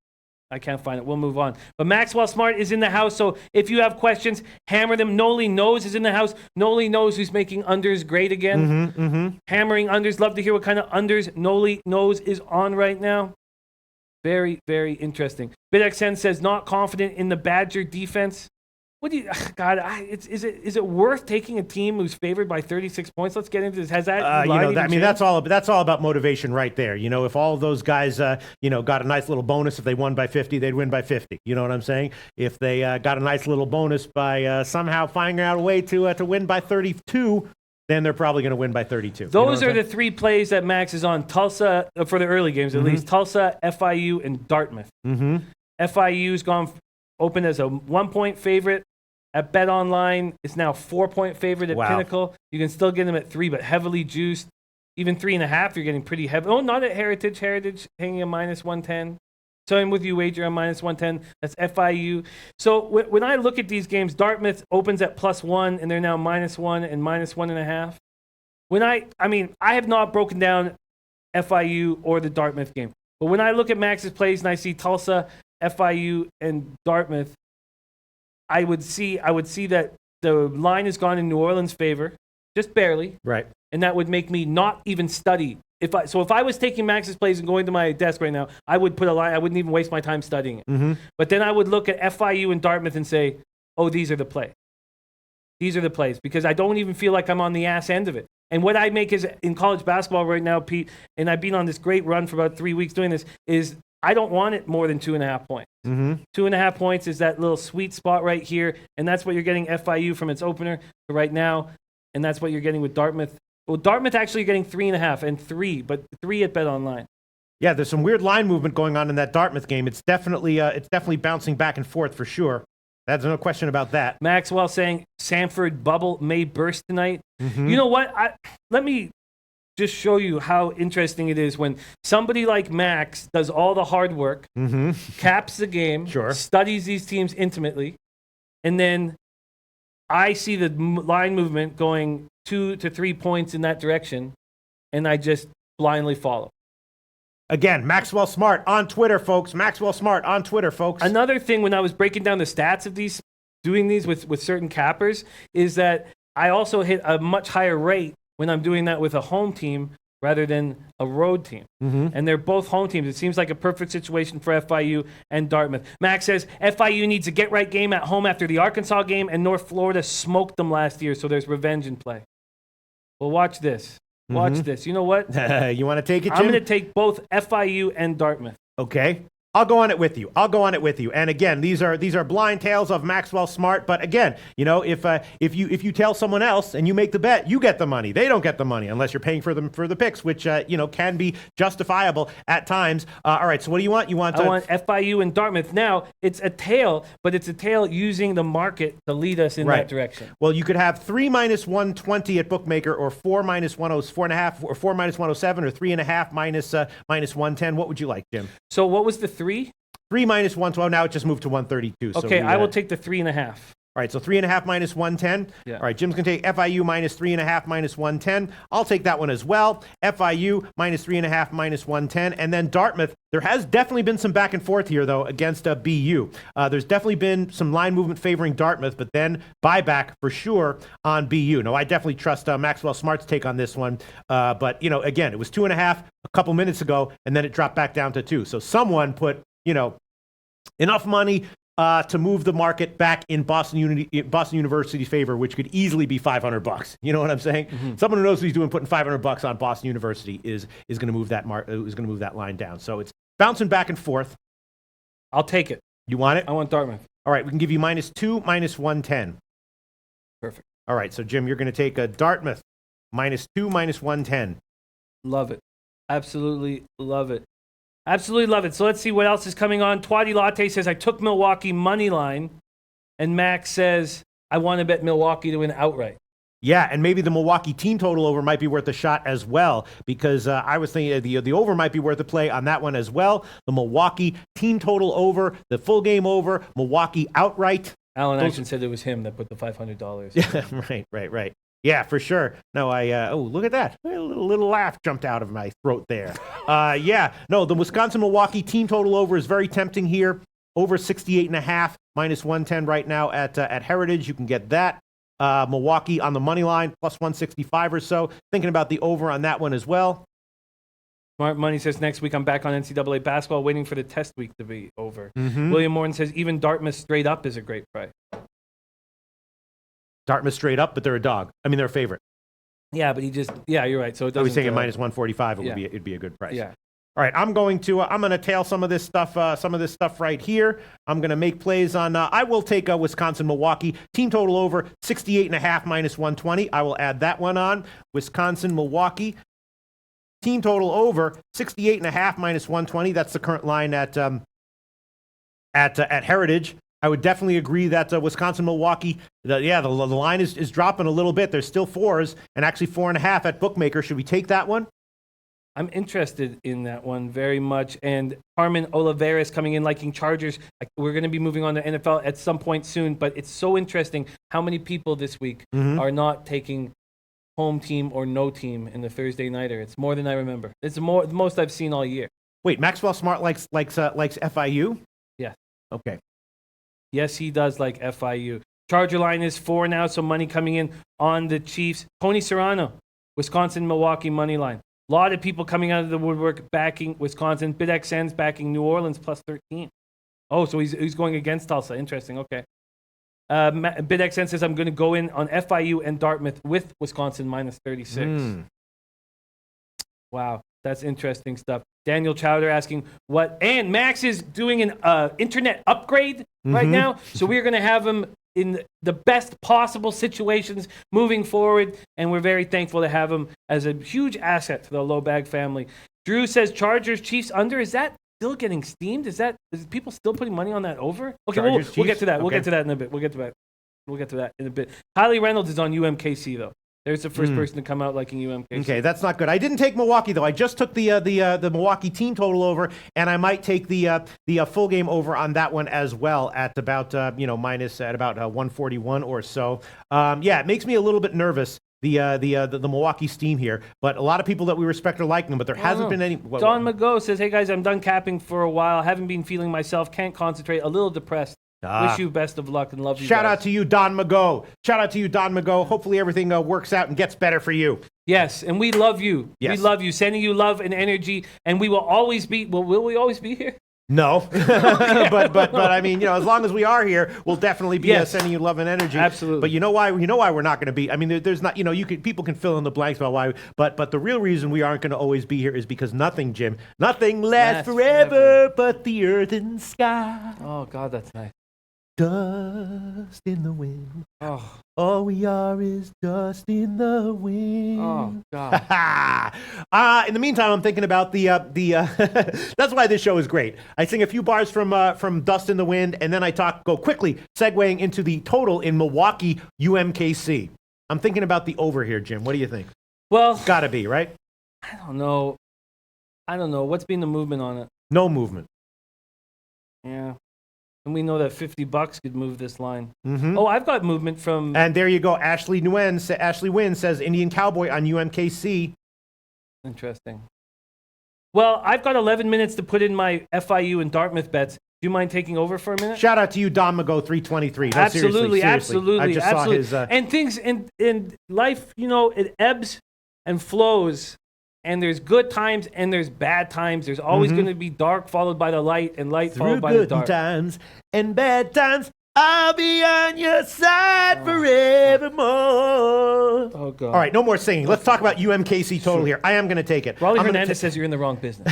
We'll move on. But Maxwell Smart is in the house, so if you have questions, hammer them. Noli Knows is in the house. Noli Knows who's making unders great again. Hammering unders. Love to hear what kind of unders Noli Knows is on right now. Very, very interesting. BitXN says not confident in the Badger defense. What do you, God? Is it worth taking a team who's favored by 36 points? Let's get into this. Has that? That's all about motivation right there. If all of those guys, got a nice little bonus, if they won by 50, they'd win by 50. You know what I'm saying? If they got a nice little bonus by somehow finding out a way to win by 32, then they're probably going to win by 32. Those are the 3 plays that Max is on. Tulsa for the early games at least. Tulsa, FIU, and Dartmouth. FIU's gone. Opened as a 1-point favorite at Bet Online. It's now 4-point favorite at Pinnacle. You can still get them at 3, but heavily juiced. Even 3.5, you're getting pretty heavy. Oh, not at Heritage. Heritage hanging a minus 110. So I'm with you, wager on minus 110. That's FIU. So when I look at these games, Dartmouth opens at +1, and they're now -1 and -1.5. I have not broken down FIU or the Dartmouth game. But when I look at Max's plays and I see Tulsa, FIU, and Dartmouth, I would see that the line has gone in New Orleans' favor, just barely. Right. And that would make me not even study. If I was taking Max's plays and going to my desk right now, I would put a line. I wouldn't even waste my time studying it. But then I would look at FIU and Dartmouth and say, oh, these are the plays. These are the plays, because I don't even feel like I'm on the ass end of it. And what I make is in college basketball right now, Pete, and I've been on this great run for about 3 weeks doing this, is I don't want it more than 2.5 points. 2.5 points is that little sweet spot right here, and that's what you're getting FIU from its opener right now, and that's what you're getting with Dartmouth. Well, Dartmouth actually getting 3.5 and 3, but 3 at Bet Online. Yeah, there's some weird line movement going on in that Dartmouth game. It's definitely bouncing back and forth for sure. There's no question about that. Maxwell saying Sanford bubble may burst tonight. You know what? Let me just show you how interesting it is when somebody like Max does all the hard work, caps the game, studies these teams intimately, and then I see the line movement going 2 to 3 points in that direction, and I just blindly follow. Again, Maxwell Smart on Twitter, folks. Maxwell Smart on Twitter, folks. Another thing, when I was breaking down the stats of doing these with certain cappers, is that I also hit a much higher rate when I'm doing that with a home team rather than a road team. And they're both home teams. It seems like a perfect situation for FIU and Dartmouth. Max says FIU needs a get-right game at home after the Arkansas game, and North Florida smoked them last year, so there's revenge in play. Well, watch this. Watch this. You know what? You want to take it, Jim? I'm going to take both FIU and Dartmouth. Okay. I'll go on it with you. And again, these are blind tales of Maxwell Smart. But again, if you tell someone else and you make the bet, you get the money. They don't get the money unless you're paying for the picks, which can be justifiable at times. All right. So what do you want? I want FIU and Dartmouth. Now it's a tail, but it's a tail using the market to lead us in that direction. Well, you could have 3 minus 120 at bookmaker, or 4 minus 4.5, or 4 minus 107, or 3.5 minus 110. What would you like, Jim? So what was the 3? 3 minus 112. Now it just moved to 132. Okay, I will take the 3.5. All right, so 3.5 minus 110. Yeah. All right, Jim's going to take FIU minus 3.5 minus 110. I'll take that one as well. FIU minus 3.5 minus 110. And then Dartmouth, there has definitely been some back and forth here, though, against BU. There's definitely been some line movement favoring Dartmouth, but then buyback for sure on BU. No, I definitely trust Maxwell Smart's take on this one. But, again, it was 2.5 a couple minutes ago, and then it dropped back down to 2. So someone put, enough money to move the market back in Boston University's favor, which could easily be $500. You know what I'm saying? Mm-hmm. Someone who knows what he's doing, putting $500 on Boston University is going to move that line down. So it's bouncing back and forth. I'll take it. You want it? I want Dartmouth. All right, we can give you minus 2, minus 110. Perfect. All right, so Jim, you're going to take a Dartmouth minus 2, minus 110. Love it. Absolutely love it. Absolutely love it. So let's see what else is coming on. Twatty Latte says, I took Milwaukee money line. And Max says, I want to bet Milwaukee to win outright. Yeah, and maybe the Milwaukee team total over might be worth a shot as well, because I was thinking the over might be worth a play on that one as well. The Milwaukee team total over, the full game over, Milwaukee outright. Alan actually said it was him that put the $500. Yeah, right. Yeah, for sure. No, look at that. A little laugh jumped out of my throat there. The Wisconsin-Milwaukee team total over is very tempting here. Over 68.5, minus 110 right now at Heritage. You can get that. Milwaukee on the money line, plus 165 or so. Thinking about the over on that one as well. Smart Money says, next week I'm back on NCAA basketball, waiting for the test week to be over. Mm-hmm. William Morton says, even Dartmouth straight up is a great price. Dartmouth straight up, but they're a dog. I mean, they're a favorite. Yeah, but you're right. So it doesn't. I was saying at minus 145, it'd be a good price. Yeah. All right, I'm going to tail some of this stuff right here. I'm going to make plays on. I will take Wisconsin Milwaukee team total over 68.5 minus 120. I will add that one on. Wisconsin Milwaukee team total over 68.5 minus 120. That's the current line at Heritage. I would definitely agree that Wisconsin-Milwaukee, the line is dropping a little bit. There's still 4s, and actually 4.5 at bookmaker. Should we take that one? I'm interested in that one very much. And Carmen Oliveras coming in liking Chargers. We're going to be moving on to NFL at some point soon, but it's so interesting how many people this week are not taking home team or no team in the Thursday nighter. It's more than I remember. It's the most I've seen all year. Wait, Maxwell Smart likes FIU? Yeah. Okay. Yes, he does like FIU. Charger line is 4 now, so money coming in on the Chiefs. Tony Serrano, Wisconsin-Milwaukee money line. A lot of people coming out of the woodwork backing Wisconsin. BidXN's backing New Orleans plus 13. Oh, so he's going against Tulsa. Interesting. Okay. BidXN says I'm going to go in on FIU and Dartmouth with Wisconsin minus 36. Wow, that's interesting stuff. Daniel Chowder asking what, and Max is doing an internet upgrade right now, so we're going to have him in the best possible situations moving forward, and we're very thankful to have him as a huge asset to the Low Bag family. Drew says Chargers Chiefs under. Is that still getting steamed? Is people still putting money on that over? Okay, we'll get to that. We'll get to that in a bit. We'll get to that in a bit. Kylie Reynolds is on UMKC though. There's the first person to come out liking UMKC. Okay, that's not good. I didn't take Milwaukee though. I just took the Milwaukee team total over, and I might take the full game over on that one as well at about minus at about 141 or so. It makes me a little bit nervous. The Milwaukee Steam here, but a lot of people that we respect are liking them, but there hasn't been any. Don Mago says, "Hey guys, I'm done capping for a while. Haven't been feeling myself. Can't concentrate. A little depressed. Wish you best of luck and love you. Shout out to you, Don Mago. Hopefully everything works out and gets better for you. Yes, and we love you. Yes. We love you. Sending you love and energy, and we will always be. Well, will we always be here? No, but I mean, as long as we are here, we'll definitely be Yes. sending you love and energy. Absolutely. But you know why? We're not going to be. I mean, there's not. People can fill in the blanks about why. But the real reason we aren't going to always be here is because nothing, Jim, nothing lasts forever but the earth and sky. Oh God, that's nice. Dust in the wind. Oh. All we are is dust in the wind. Oh God. In the meantime, I'm thinking about the. That's why this show is great. I sing a few bars from Dust in the Wind, and then I go quickly, segueing into the total in Milwaukee UMKC. I'm thinking about the over here, Jim. What do you think? Well, It's got to be, right? I don't know. What's been the movement on it? No movement. Yeah. And we know that $50 could move this line. Mm-hmm. Oh, I've got movement from. And there you go. Ashley Wynn says Indian Cowboy on UMKC. Interesting. Well, I've got 11 minutes to put in my FIU and Dartmouth bets. Do you mind taking over for a minute? Shout out to you, Don Mago 323. No, Absolutely. I just saw his. And things in life, it ebbs and flows. And there's good times and there's bad times. There's always going to be dark followed by the light and light followed by the dark. Through good times and bad times, I'll be on your side forevermore. Oh, God. All right, no more singing. Let's talk about UMKC total here. I am going to take it. Raleigh Hernandez says you're in the wrong business.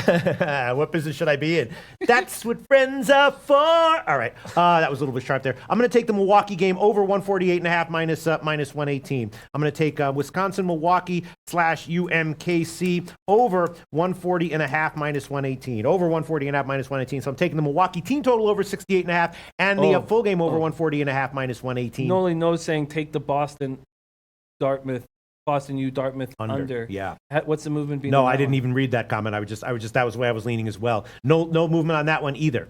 What business should I be in? That's what friends are for. All right, that was a little bit sharp there. I'm going to take the Milwaukee game over 148.5 minus 118. I'm going to take Wisconsin Milwaukee / UMKC over 140.5 minus 118. Over 140.5 minute 118. So I'm taking the Milwaukee team total over 68.5 and the full game over 140.5 minus 118. Noli knows saying take the Boston U Dartmouth under. Yeah. What's the movement being? No, I didn't even read that comment. I was just that was the way I was leaning as well. No movement on that one either.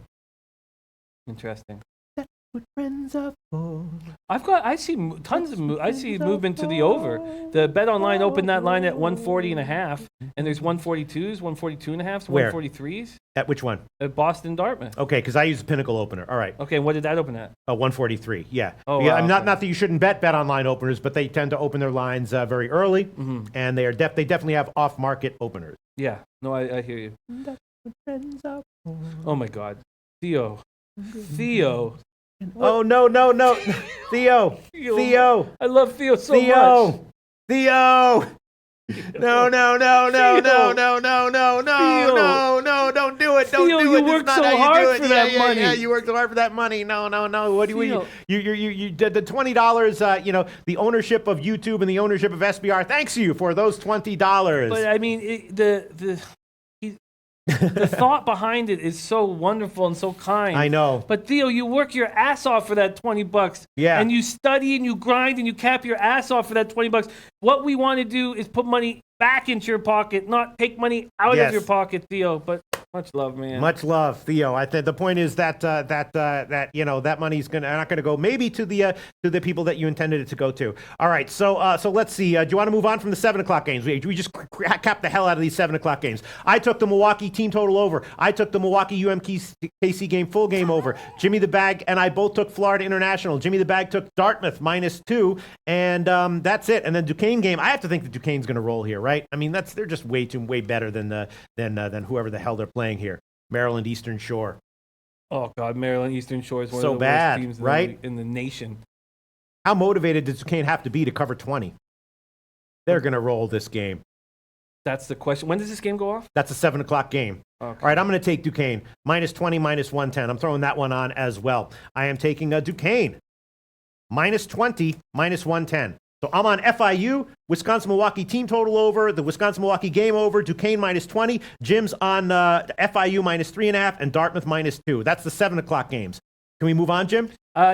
Interesting. That's what friends are for. I see tons of movement to the over. The Bet Online opened that line at 140.5, and there's 142s, 142.5s, 143s. At which one? At Boston Dartmouth. Okay, because I use the Pinnacle opener. All right. Okay, what did that open at? 143. Yeah. Oh, yeah. wow, Not that you shouldn't bet online openers, but they tend to open their lines very early, and they definitely have off-market openers. Yeah. No, I hear you. That's what friends are for. Oh my God, Theo. Oh no, Theo. I love Theo so much. Theo. No, don't do it. Don't Theo, do you it. worked That's not so how you do hard it. for that money. Yeah, you worked so hard for that money. No. What do you did the $20, the ownership of YouTube and the ownership of SBR. Thanks you for those $20. But I mean, the thought behind it is so wonderful and so kind. I know. But Theo, you work your ass off for that $20. Yeah. And you study and you grind and you cap your ass off for that $20. What we want to do is put money back into your pocket, not take money out of your pocket, Theo. But much love, man. Much love, Theo. I think the point is that that money's not gonna go maybe to the people that you intended it to go to. All right, so let's see. Do you want to move on from the 7:00 games? We just capped the hell out of these 7:00 games. I took the Milwaukee team total over. I took the Milwaukee UMKC game full game over. Jimmy the Bag and I both took Florida International. Jimmy the Bag took Dartmouth -2, and that's it. And then Duquesne game. I have to think that Duquesne's gonna roll here, right? I mean, they're just way better than whoever the hell they're playing here. Maryland Eastern Shore. Oh God, Maryland Eastern Shore is one So of the bad, worst teams right? in the nation. How motivated does Duquesne have to be to cover 20? They're going to roll this game. That's the question. When does this game go off? That's a 7:00 game. Okay. All right, I'm going to take Duquesne. -20, -110. I'm throwing that one on as well. I am taking Duquesne. -20, -110. So I'm on FIU, Wisconsin-Milwaukee team total over, the Wisconsin-Milwaukee game over, Duquesne -20, Jim's on FIU -3.5, and Dartmouth -2. That's the 7:00 games. Can we move on, Jim?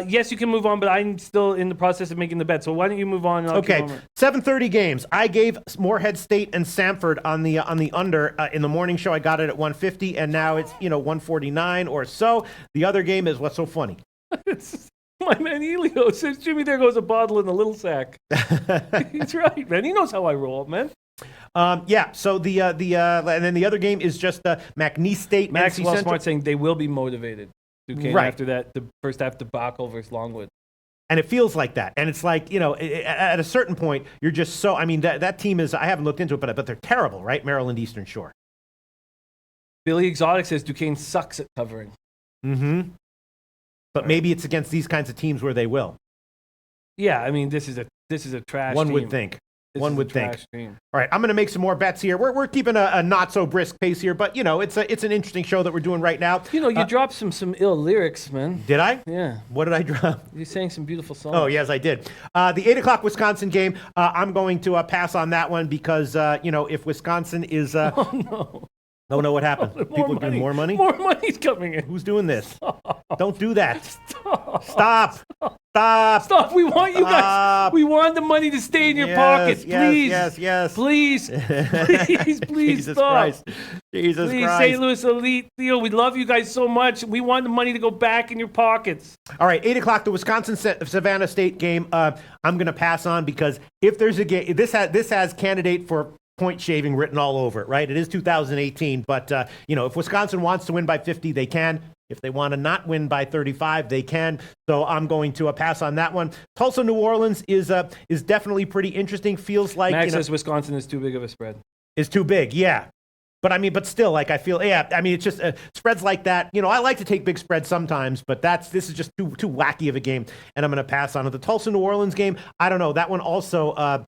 Yes, you can move on, but I'm still in the process of making the bet. So why don't you move on? Okay, 7:30 games. I gave Morehead State and Samford on the under in the morning show. I got it at 150, and now it's 149 or so. The other game is what's so funny. My man Elio says, Jimmy, there goes a bottle in the little sack. He's right, man. He knows how I roll, man. Yeah. So and then the other game is just McNeese State. Max NC Central. Smart saying they will be motivated. Duquesne Right. After that, the first half debacle versus Longwood. And it feels like that. And it's like, at a certain point, you're just so. I mean, that team is. I haven't looked into it, but they're terrible, right? Maryland Eastern Shore. Billy Exotic says Duquesne sucks at covering. Mm-hmm. But maybe it's against these kinds of teams where they will. Yeah, I mean, this is a trash One team. would think. This One is would a think. trash team. All right, I'm going to make some more bets here. We're keeping a not so brisk pace here, but it's an interesting show that we're doing right now. You dropped some ill lyrics, man. Did I? Yeah. What did I drop? You sang some beautiful songs. Oh, yes, I did. The 8 o'clock Wisconsin game, I'm going to pass on that one because, if Wisconsin is... Oh, no. Oh, no, what happened? People are doing more money? More money's coming in. Who's doing this? Don't do that. Stop. Stop. We want you guys. We want the money to stay in your pockets. Please. Yes. Please. Please Jesus stop. Christ. Jesus Please, Christ. St. Louis Elite Theo, we love you guys so much. We want the money to go back in your pockets. All right, 8 o'clock, the Wisconsin-Savannah State game, I'm going to pass on because if there's a game, this has candidate for point shaving written all over it, right? It is 2018, but, if Wisconsin wants to win by 50, they can. If they want to not win by 35, they can. So I'm going to pass on that one. Tulsa, New Orleans is definitely pretty interesting. Feels like Max says Wisconsin is too big of a spread. Is too big, yeah. But still, I feel, it's just spreads like that. I like to take big spreads sometimes, but this is just too wacky of a game, and I'm going to pass on it. The Tulsa, New Orleans game, I don't know. That one also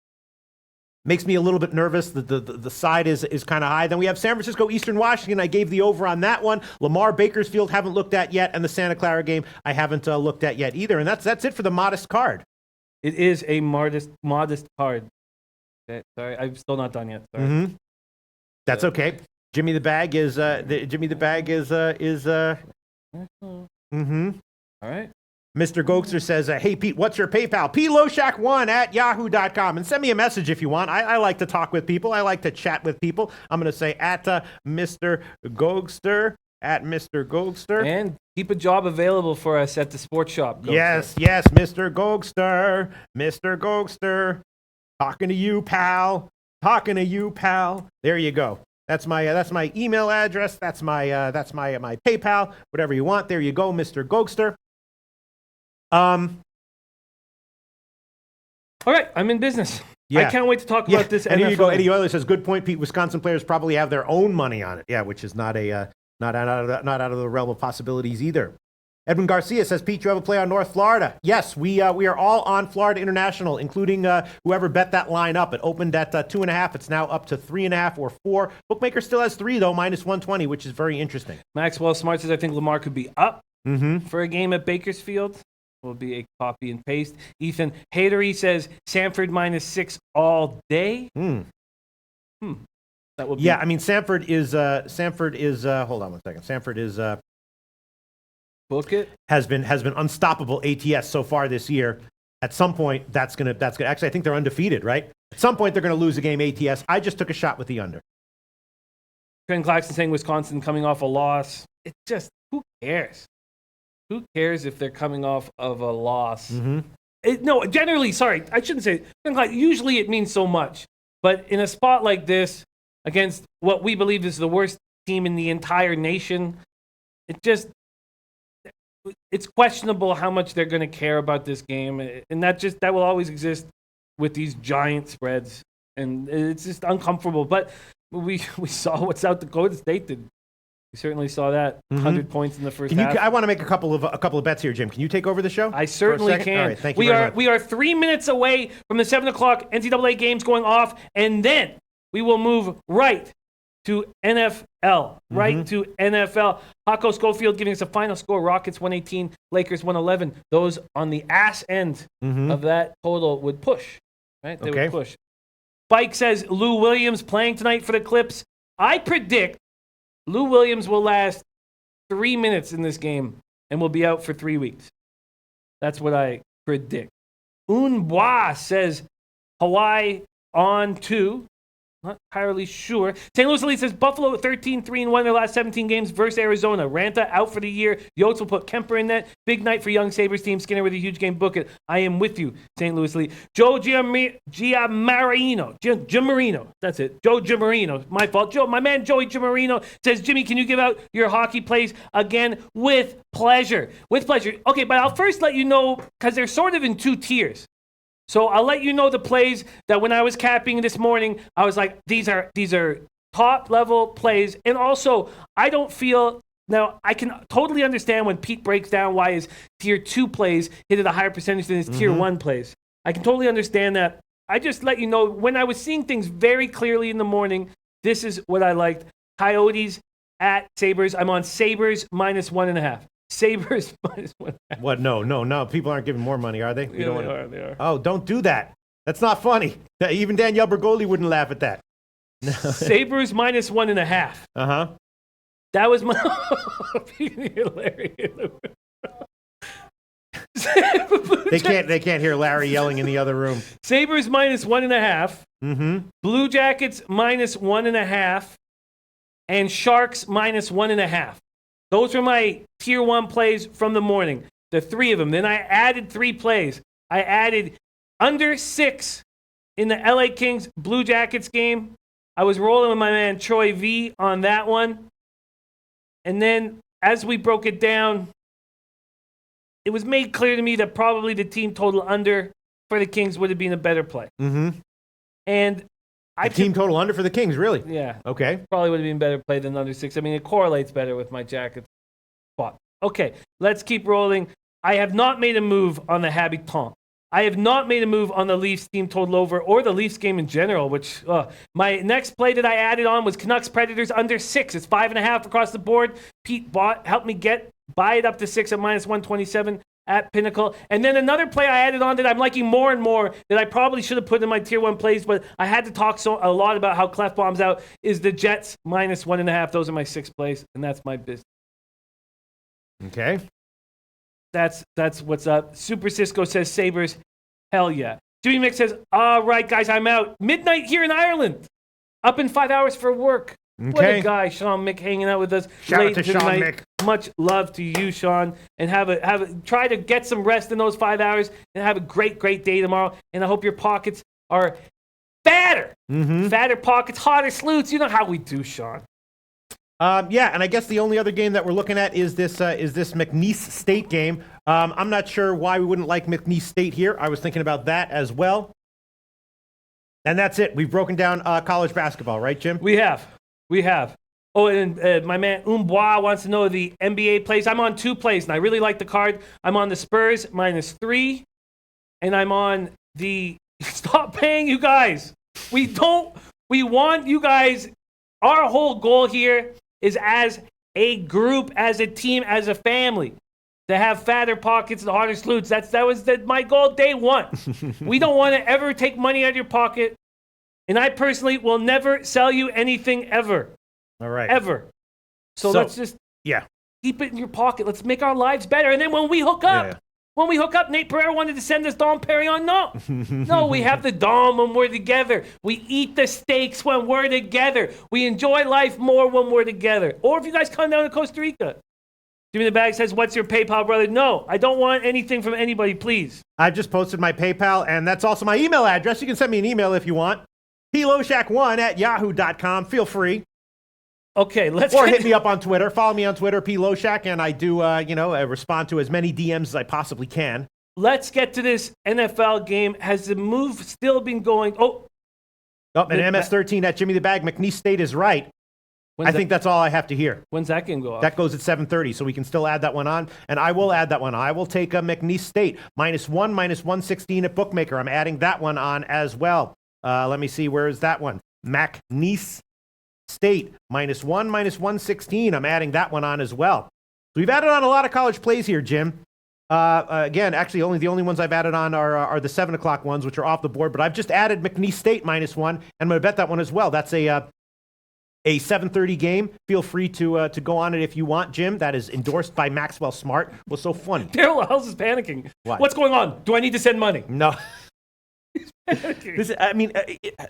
makes me a little bit nervous. The side is kind of high. Then we have San Francisco, Eastern Washington. I gave the over on that one. Lamar, Bakersfield, haven't looked at yet, and the Santa Clara game I haven't looked at yet either. And that's it for the modest card. It is a modest card. Okay, sorry, I'm still not done yet. Sorry. Mm-hmm. That's okay. Jimmy the Bag is mm-hmm. All right. Mr. Gokster says, hey, Pete, what's your PayPal? ploshak1@yahoo.com. And send me a message if you want. I like to talk with people. I like to chat with people. I'm going to say at Mr. Gokster, at Mr. Gokster. And keep a job available for us at the sports shop. Gokster. Yes, Mr. Gokster. Mr. Gokster. Talking to you, pal. There you go. That's my email address. That's my PayPal. Whatever you want. There you go, Mr. Gokster. All right, I'm in business. Yeah. I can't wait to talk about this. And NFL. here you go. Eddie Euler says, "Good point, Pete. Wisconsin players probably have their own money on it." Yeah, which is not out of the realm of possibilities either. Edwin Garcia says, "Pete, you have a play on North Florida?" Yes, we are all on Florida International, including whoever bet that line up. It opened at 2.5. It's now up to 3.5 or 4. Bookmaker still has 3 though, -120, which is very interesting. Maxwell Smart says, "I think Lamar could be up Mm-hmm. for a game at Bakersfield." Will be a copy and paste. Ethan Hatery says Samford -6 all day. That will be. Yeah, I mean Samford is hold on one second. Samford is book it. Has been unstoppable ATS so far this year. At some point that's gonna actually I think they're undefeated, right? At some point they're gonna lose a game ATS. I just took a shot with the under. Ken Claxton saying Wisconsin coming off a loss. It just who cares? Who cares if they're coming off of a loss? Mm-hmm. No, generally, sorry, I shouldn't say. Usually it means so much. But in a spot like this, against what we believe is the worst team in the entire nation, it's questionable how much they're going to care about this game. And that will always exist with these giant spreads. And it's just uncomfortable. But we saw what South Dakota State did. We certainly saw that 100 points in the first half. I want to make a couple of bets here, Jim. Can you take over the show? I certainly can. All right, thank you very much. We are 3 minutes away from the 7 o'clock NCAA games going off, and then we will move right to NFL. Right to NFL. Hako Schofield giving us a final score: Rockets 118, Lakers 111. Those on the ass end of that total would push. Right, they would push. Spike says Lou Williams playing tonight for the Clips. I predict Lou Williams will last 3 minutes in this game and will be out for 3 weeks. That's what I predict. Unbois says Hawaii on 2. Not entirely sure. St. Louis Elite says Buffalo 13-3-1 their last 17 games versus Arizona. Ranta out for the year. Yotes will put Kemper in net. Big night for young Sabres team. Skinner with a huge game. Book it. I am with you, St. Louis Elite. Joe Giammarino. That's it. Joe Giammarino. My fault. My man Joey Giammarino says, Jimmy, can you give out your hockey plays again? With pleasure. With pleasure. Okay, but I'll first let you know, because they're sort of in 2 tiers. So I'll let you know the plays that when I was capping this morning, I was like, these are top level plays. And also, I don't feel now I can totally understand when Pete breaks down why his tier 2 plays hit at a higher percentage than his tier 1 plays. I can totally understand that. I just let you know when I was seeing things very clearly in the morning, this is what I liked. Coyotes at Sabres. I'm on Sabres -1.5. Sabres -1.5. What? No. People aren't giving more money, are they? They are. Oh, don't do that. That's not funny. Even Danielle Bergoli wouldn't laugh at that. Sabres -1.5. Uh-huh. That was my hilarious. They can't hear Larry yelling in the other room. Sabres -1.5. Mm-hmm. Blue Jackets -1.5. And Sharks -1.5. Those are my tier 1 plays from the morning. The 3 of them. Then I added 3 plays. I added under 6 in the LA Kings Blue Jackets game. I was rolling with my man Troy V on that one. And then as we broke it down, it was made clear to me that probably the team total under for the Kings would have been a better play. Mm-hmm. And team total under for the Kings, really? Yeah. Okay. Probably would have been a better play than under 6. I mean, it correlates better with my Jackets spot. Okay, let's keep rolling. I have not made a move on the Habitant. I have not made a move on the Leafs team total over or the Leafs game in general, which my next play that I added on was Canucks Predators under 6. It's 5.5 across the board. Pete helped me buy it up to 6 at -127 at Pinnacle. And then another play I added on that I'm liking more and more that I probably should have put in my tier 1 plays, but I had to talk a lot about how Clef bombs out, is the Jets -1.5. Those are my 6 plays, and that's my business. Okay. That's what's up. Super Cisco says Sabres. Hell yeah. Jimmy Mick says, all right, guys, I'm out. Midnight here in Ireland. Up in 5 hours for work. Okay. What a guy, Sean Mick, hanging out with us. Shout out to Sean Mick. Much love to you, Sean. And try to get some rest in those 5 hours and have a great, great day tomorrow. And I hope your pockets are fatter. Mm-hmm. Fatter pockets, hotter sleuths. You know how we do, Sean. Yeah, and I guess the only other game that we're looking at is this McNeese State game. I'm not sure why we wouldn't like McNeese State here. I was thinking about that as well. And that's it. We've broken down college basketball, right, Jim? We have. Oh, and my man Umbois wants to know the NBA plays. I'm on 2 plays, and I really like the card. I'm on the Spurs -3, and I'm on the stop paying you guys. We want you guys. Our whole goal here is as a group, as a team, as a family, to have fatter pockets and harder sleuths. That was my goal day 1. We don't want to ever take money out of your pocket, and I personally will never sell you anything ever. All right. Ever. So let's just keep it in your pocket. Let's make our lives better. And then when we hook up, Nate Pereira wanted to send us Dom Perignon. No, we have the Dom when we're together. We eat the steaks when we're together. We enjoy life more when we're together. Or if you guys come down to Costa Rica. Jimmy the Bag says, what's your PayPal, brother? No, I don't want anything from anybody, please. I just posted my PayPal, and that's also my email address. You can send me an email if you want. ploshak1@yahoo.com. Feel free. Okay, Or hit me up on Twitter. Follow me on Twitter, Ploshak, and I do, respond to as many DMs as I possibly can. Let's get to this NFL game. Has the move still been going? And MS13 at Jimmy the Bag. McNeese State is right. I think that's all I have to hear. When's that game go off? That goes at 7:30, so we can still add that one on. And I will add that one. I will take a McNeese State -1, -116 at Bookmaker. I'm adding that one on as well. Let me see. Where is that one? McNeese State -1, -116. I'm adding that one on as well. So we've added on a lot of college plays here, Jim. Again, actually, the only ones I've added on are the 7 o'clock ones, which are off the board. But I've just added McNeese State -1, and I'm going to bet that one as well. That's a 7:30 game. Feel free to go on it if you want, Jim. That is endorsed by Maxwell Smart. Was so funny. Daryl Wells is panicking. What? What's going on? Do I need to send money? No.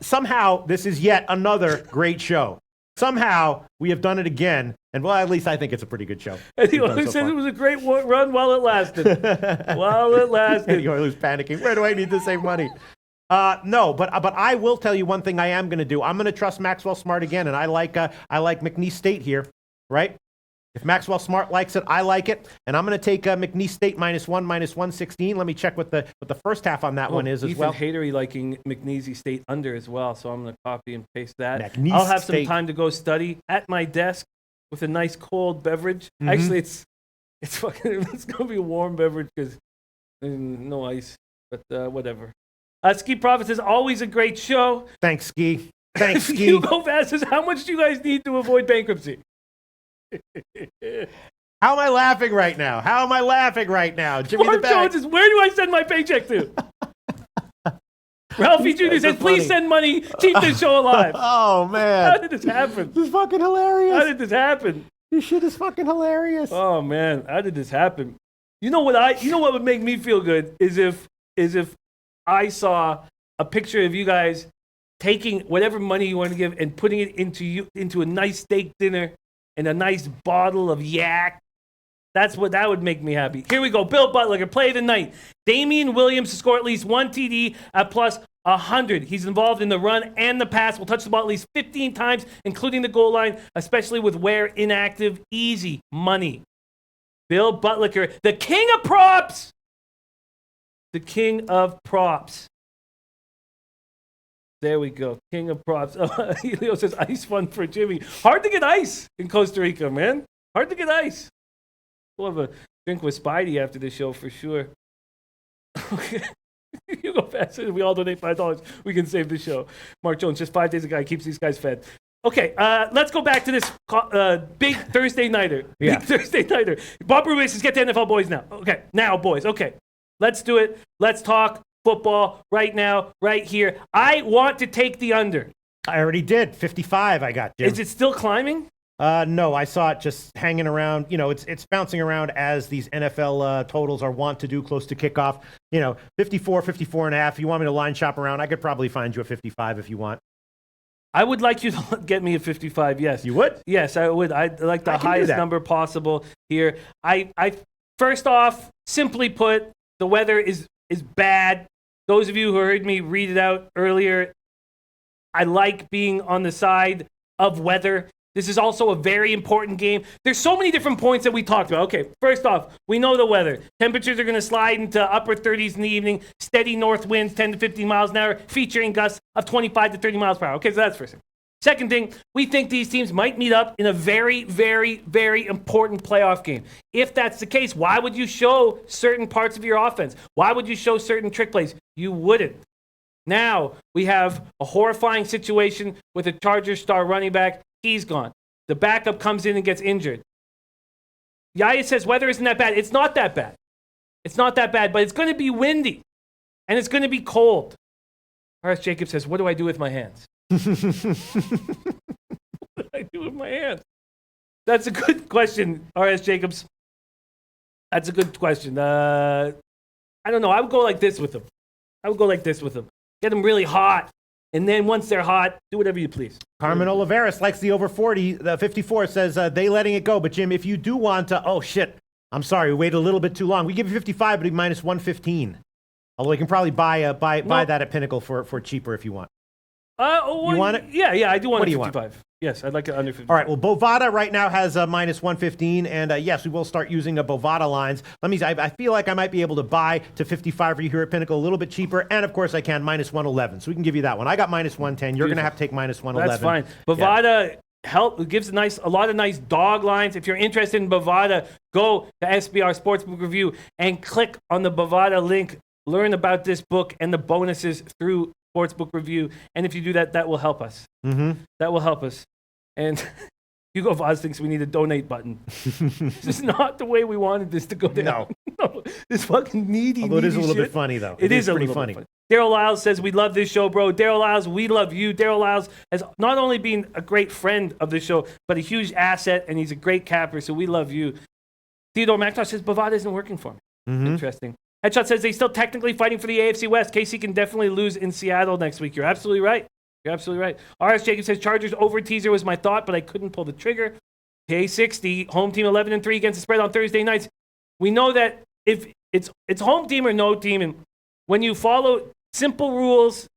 Somehow this is yet another great show. Somehow we have done it again, and well, at least I think it's a pretty good show. Eddie Oilers said it was a great run while it lasted. Eddie Oilers panicking. Where do I need to save money? No, but I will tell you one thing I am going to do. I'm going to trust Maxwell Smart again, and I like McNeese State here, right? If Maxwell Smart likes it, I like it. And I'm going to take McNeese State -1, -116. Let me check what the first half on that one is as well. Ethan Hatery liking McNeese State under as well, so I'm going to copy and paste that. McNeese I'll have some State. time to go study at my desk with a nice cold beverage. Actually, it's going to be a warm beverage because there's no ice, but whatever. Ski Profits is always a great show. Thanks, Ski. Thanks, Ski. Hugo Vass says, how much do you guys need to avoid bankruptcy? How am I laughing right now? How am I laughing right now? Jimmy Mark the Bag. Jones says, where do I send my paycheck to? Ralphie Jr. says, please send money. Keep this show alive. Oh, man. How did this happen? This is fucking hilarious. How did this happen? This shit is fucking hilarious. Oh, man. How did this happen? You know what would make me feel good is if I saw a picture of you guys taking whatever money you want to give and putting it into a nice steak dinner and a nice bottle of yak. That would make me happy. Here we go. Bill Butler, play of the night. Damian Williams to score at least one TD at plus 100. He's involved in the run and the pass. Will touch the ball at least 15 times, including the goal line, especially with Ware inactive. Easy money. Bill Butler, the king of props. The king of props. There we go. King of props. Leo says ice fun for Jimmy. Hard to get ice in Costa Rica, man. Hard to get ice. We'll have a drink with Spidey after the show for sure. Okay. You go fast. We all donate $5. We can save the show. Mark Jones, just 5 days a guy keeps these guys fed. Okay, let's go back to this big Thursday nighter. Yeah. Big Thursday nighter. Bob Ruiz says, get to NFL boys now. Okay, now boys. Okay, let's do it. Let's talk football right now, right here. I want to take the under. I already did. 55 I got, Jim. Is it still climbing? No, I saw it just hanging around. You know, it's bouncing around as these NFL totals are wont to do close to kickoff. 54, 54 and a half. If you want me to line shop around, I could probably find you a 55 if you want. I would like you to get me a 55, yes. You would? Yes, I would. I'd like the highest number possible here. I first off, simply put, the weather is bad. Those of you who heard me read it out earlier, I like being on the side of weather. This is also a very important game. There's so many different points that we talked about. Okay, first off, we know the weather. Temperatures are going to slide into upper 30s in the evening. Steady north winds, 10 to 15 miles an hour, featuring gusts of 25 to 30 miles per hour. Okay, so that's first thing. Second thing, we think these teams might meet up in a very, very, very important playoff game. If that's the case, why would you show certain parts of your offense? Why would you show certain trick plays? You wouldn't. Now, we have a horrifying situation with a Chargers star running back. He's gone. The backup comes in and gets injured. Yaya says weather isn't that bad. It's not that bad. It's not that bad, but it's going to be windy. And it's going to be cold. R.S. Jacob says, what do I do with my hands? What do I do with my hands? That's a good question, R.S. Jacobs. That's a good question. I don't know. I would go like this with them. Get them really hot. And then once they're hot, do whatever you please. Carmen Oliveris likes the over 40. The 54 says they letting it go. But, Jim, if you do want to, oh, shit. I'm sorry. We waited a little bit too long. We give you 55, but minus 115. Although you can probably buy that at Pinnacle for cheaper if you want. You want it? Yeah, I do want What a do you 55. want? Yes, I'd like it under 55. All right, well, Bovada right now has minus 115, and yes, we will start using Bovada lines. I feel like I might be able to buy to 55 for you here at Pinnacle a little bit cheaper, and of course I can minus 111, so we can give you that one. I got minus 110. You're going to have to take minus 111. That's fine. Bovada gives a lot of nice dog lines. If you're interested in Bovada, go to SBR Sportsbook Review and click on the Bovada link. Learn about this book and the bonuses through Sportsbook Review. And if you do that, that will help us. Mm-hmm. That will help us. And Hugo Vaz thinks we need a donate button. This is not the way we wanted this to go down. No. This fucking needy, Although it is a little shit. bit funny, though. It is pretty a little funny. bit funny. Daryl Lyles says, we love this show, bro. Daryl Lyles, we love you. Daryl Lyles has not only been a great friend of the show, but a huge asset, and he's a great capper, so we love you. Theodore McIntosh says, Bovada isn't working for me. Mm-hmm. Interesting. Headshot says they're still technically fighting for the AFC West. KC can definitely lose in Seattle next week. You're absolutely right. R.S. Jacob says Chargers over teaser was my thought, but I couldn't pull the trigger. K60, home team 11-3 against the spread on Thursday nights. We know that if it's home team or no team, and when you follow simple rules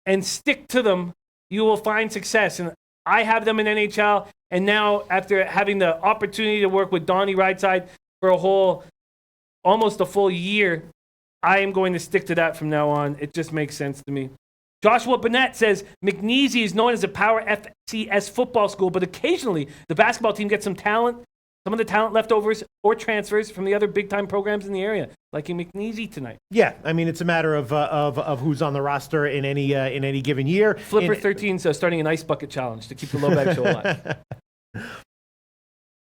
and stick to them, you will find success. And I have them in NHL, and now after having the opportunity to work with Donnie Rightside for almost a full year, I am going to stick to that from now on. It just makes sense to me. Joshua Burnett says, McNeese is known as a power FCS football school, but occasionally the basketball team gets some of the talent leftovers or transfers from the other big-time programs in the area, like in McNeese tonight. Yeah, I mean, it's a matter of who's on the roster in any given year. Flipper 13's starting an ice bucket challenge to keep the low bag show alive.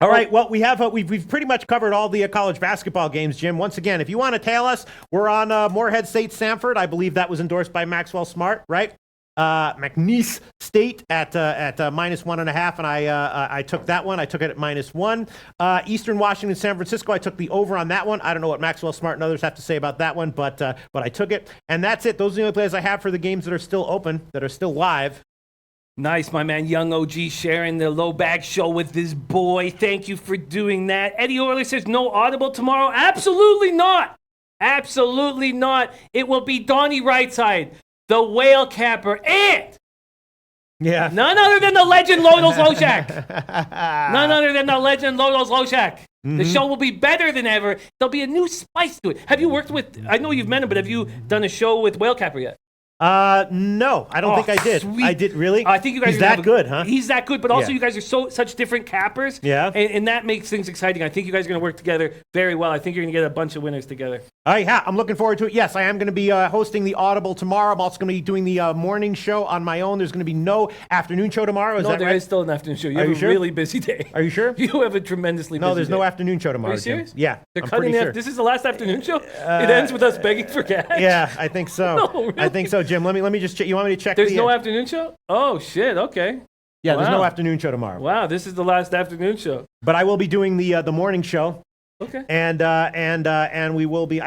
All right, well, we've pretty much covered all the college basketball games, Jim. Once again, if you want to tail us, we're on Morehead State Sanford. I believe that was endorsed by Maxwell Smart, right? McNeese State at -1.5, and I took that one. I took it at -1. Eastern Washington, San Francisco. I took the over on that one. I don't know what Maxwell Smart and others have to say about that one, but I took it, and that's it. Those are the only plays I have for the games that are still open, that are still live. Nice, my man, Young OG, sharing the low bag show with his boy. Thank you for doing that. Eddie Orley says no audible tomorrow. Absolutely not. Absolutely not. It will be Donnie Rightside, the whale capper, and none other than the legend Lodos Loshak. None other than the legend Lodos Loshak. Mm-hmm. The show will be better than ever. There'll be a new spice to it. Have you worked with, I know you've met him, but have you done a show with Whale Capper yet? No, I don't think I did. Sweet. I did, really? I think you guys He's that good, huh? He's that good, but also you guys are such different cappers. Yeah. And that makes things exciting. I think you guys are going to work together very well. I think you're going to get a bunch of winners together. Yeah, I'm looking forward to it. Yes, I am going to be hosting the Audible tomorrow. I'm also going to be doing the morning show on my own. There's going to be no afternoon show tomorrow. Is that right? There is still an afternoon show. You have a really busy day. Are you sure? You have a tremendously busy day. No, there's no afternoon show tomorrow. Are you serious? Jim. Yeah, They're I'm cutting pretty sure. This is the last afternoon show? It ends with us begging for cash? Yeah, I think so. No, really? I think so, Jim. Let me just check. You want me to check? There's no afternoon show? Oh, shit. Okay. Yeah, there's no afternoon show tomorrow. Wow, this is the last afternoon show. But I will be doing the morning show. Okay. And I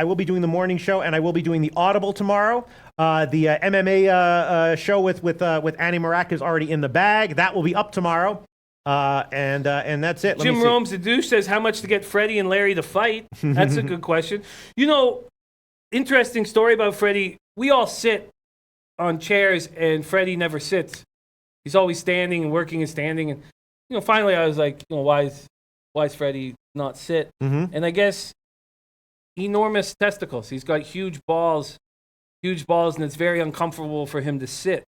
will be doing the morning show, and I will be doing the Audible tomorrow. The MMA show with Annie Marak is already in the bag. That will be up tomorrow. And that's it. Jim Rome's the douche says how much to get Freddie and Larry to fight. That's a good question. You know, interesting story about Freddie. We all sit on chairs, and Freddie never sits. He's always standing and working and standing. And finally, I was like, why is Freddie not sit? Mm-hmm. And I guess enormous testicles. He's got huge balls, and it's very uncomfortable for him to sit.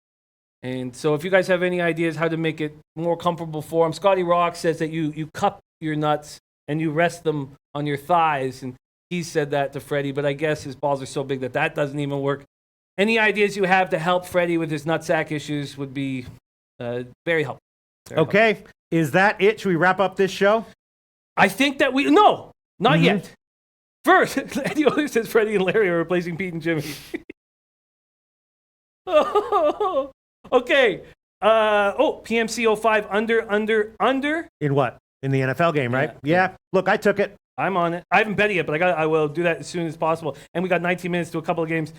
And so if you guys have any ideas how to make it more comfortable for him, Scotty Rock says that you cup your nuts and you rest them on your thighs. And he said that to Freddie, but I guess his balls are so big that doesn't even work. Any ideas you have to help Freddie with his nutsack issues would be very helpful. Okay. Is that it? Should we wrap up this show? I think that no, not yet. First, Eddie Oler says Freddie and Larry are replacing Pete and Jimmy. Okay. PMC 05 under. In what? In the NFL game, right? Yeah. Look, I took it. I'm on it. I haven't bet it yet, but I will do that as soon as possible. And we got 19 minutes to a couple of games.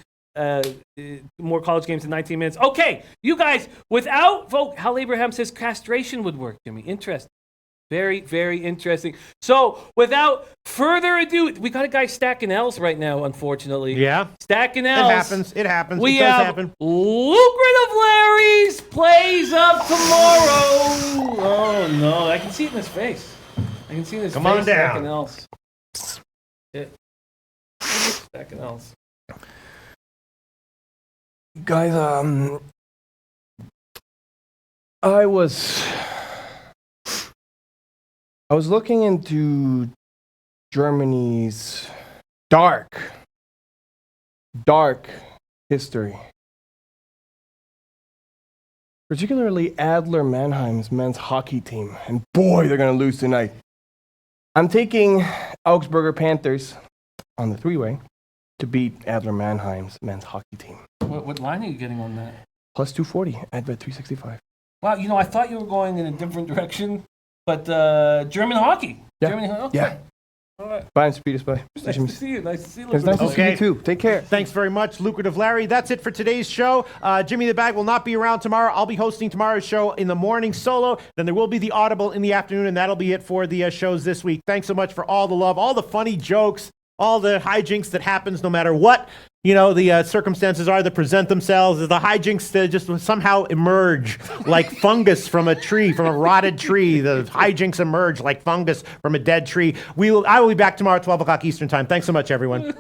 More college games in 19 minutes. Okay, you guys, without vote, Hal Abraham says castration would work, Jimmy. Interesting. Very, very interesting. So, without further ado, we got a guy stacking L's right now, unfortunately. Yeah. Stacking L's. It happens. We it does have happen. Lucrative Larry's plays of tomorrow. Oh, no. I can see it in his face. Come on down. Stacking L's. Stacking L's. Guys, I was looking into Germany's dark history, particularly Adler Mannheim's men's hockey team, and boy, they're going to lose tonight. I'm taking Augsburger Panthers on the three-way to beat Adler Mannheim's men's hockey team. What line are you getting on that? Plus 240 at bet 365. Wow, I thought you were going in a different direction, but German hockey. Yeah. German hockey. Yeah. All right. Bye, Speedus. Bye. Nice to see you. Nice to see you. It's nice to see you too. Take care. Thanks very much, Lucrative Larry. That's it for today's show. Jimmy the Bag will not be around tomorrow. I'll be hosting tomorrow's show in the morning solo. Then there will be the Audible in the afternoon, and that'll be it for the shows this week. Thanks so much for all the love, all the funny jokes, all the hijinks that happens no matter what. the circumstances are that present themselves as the hijinks just somehow emerge like fungus from a tree, from a rotted tree. The hijinks emerge like fungus from a dead tree. I will be back tomorrow at 12 o'clock Eastern Time. Thanks so much, everyone.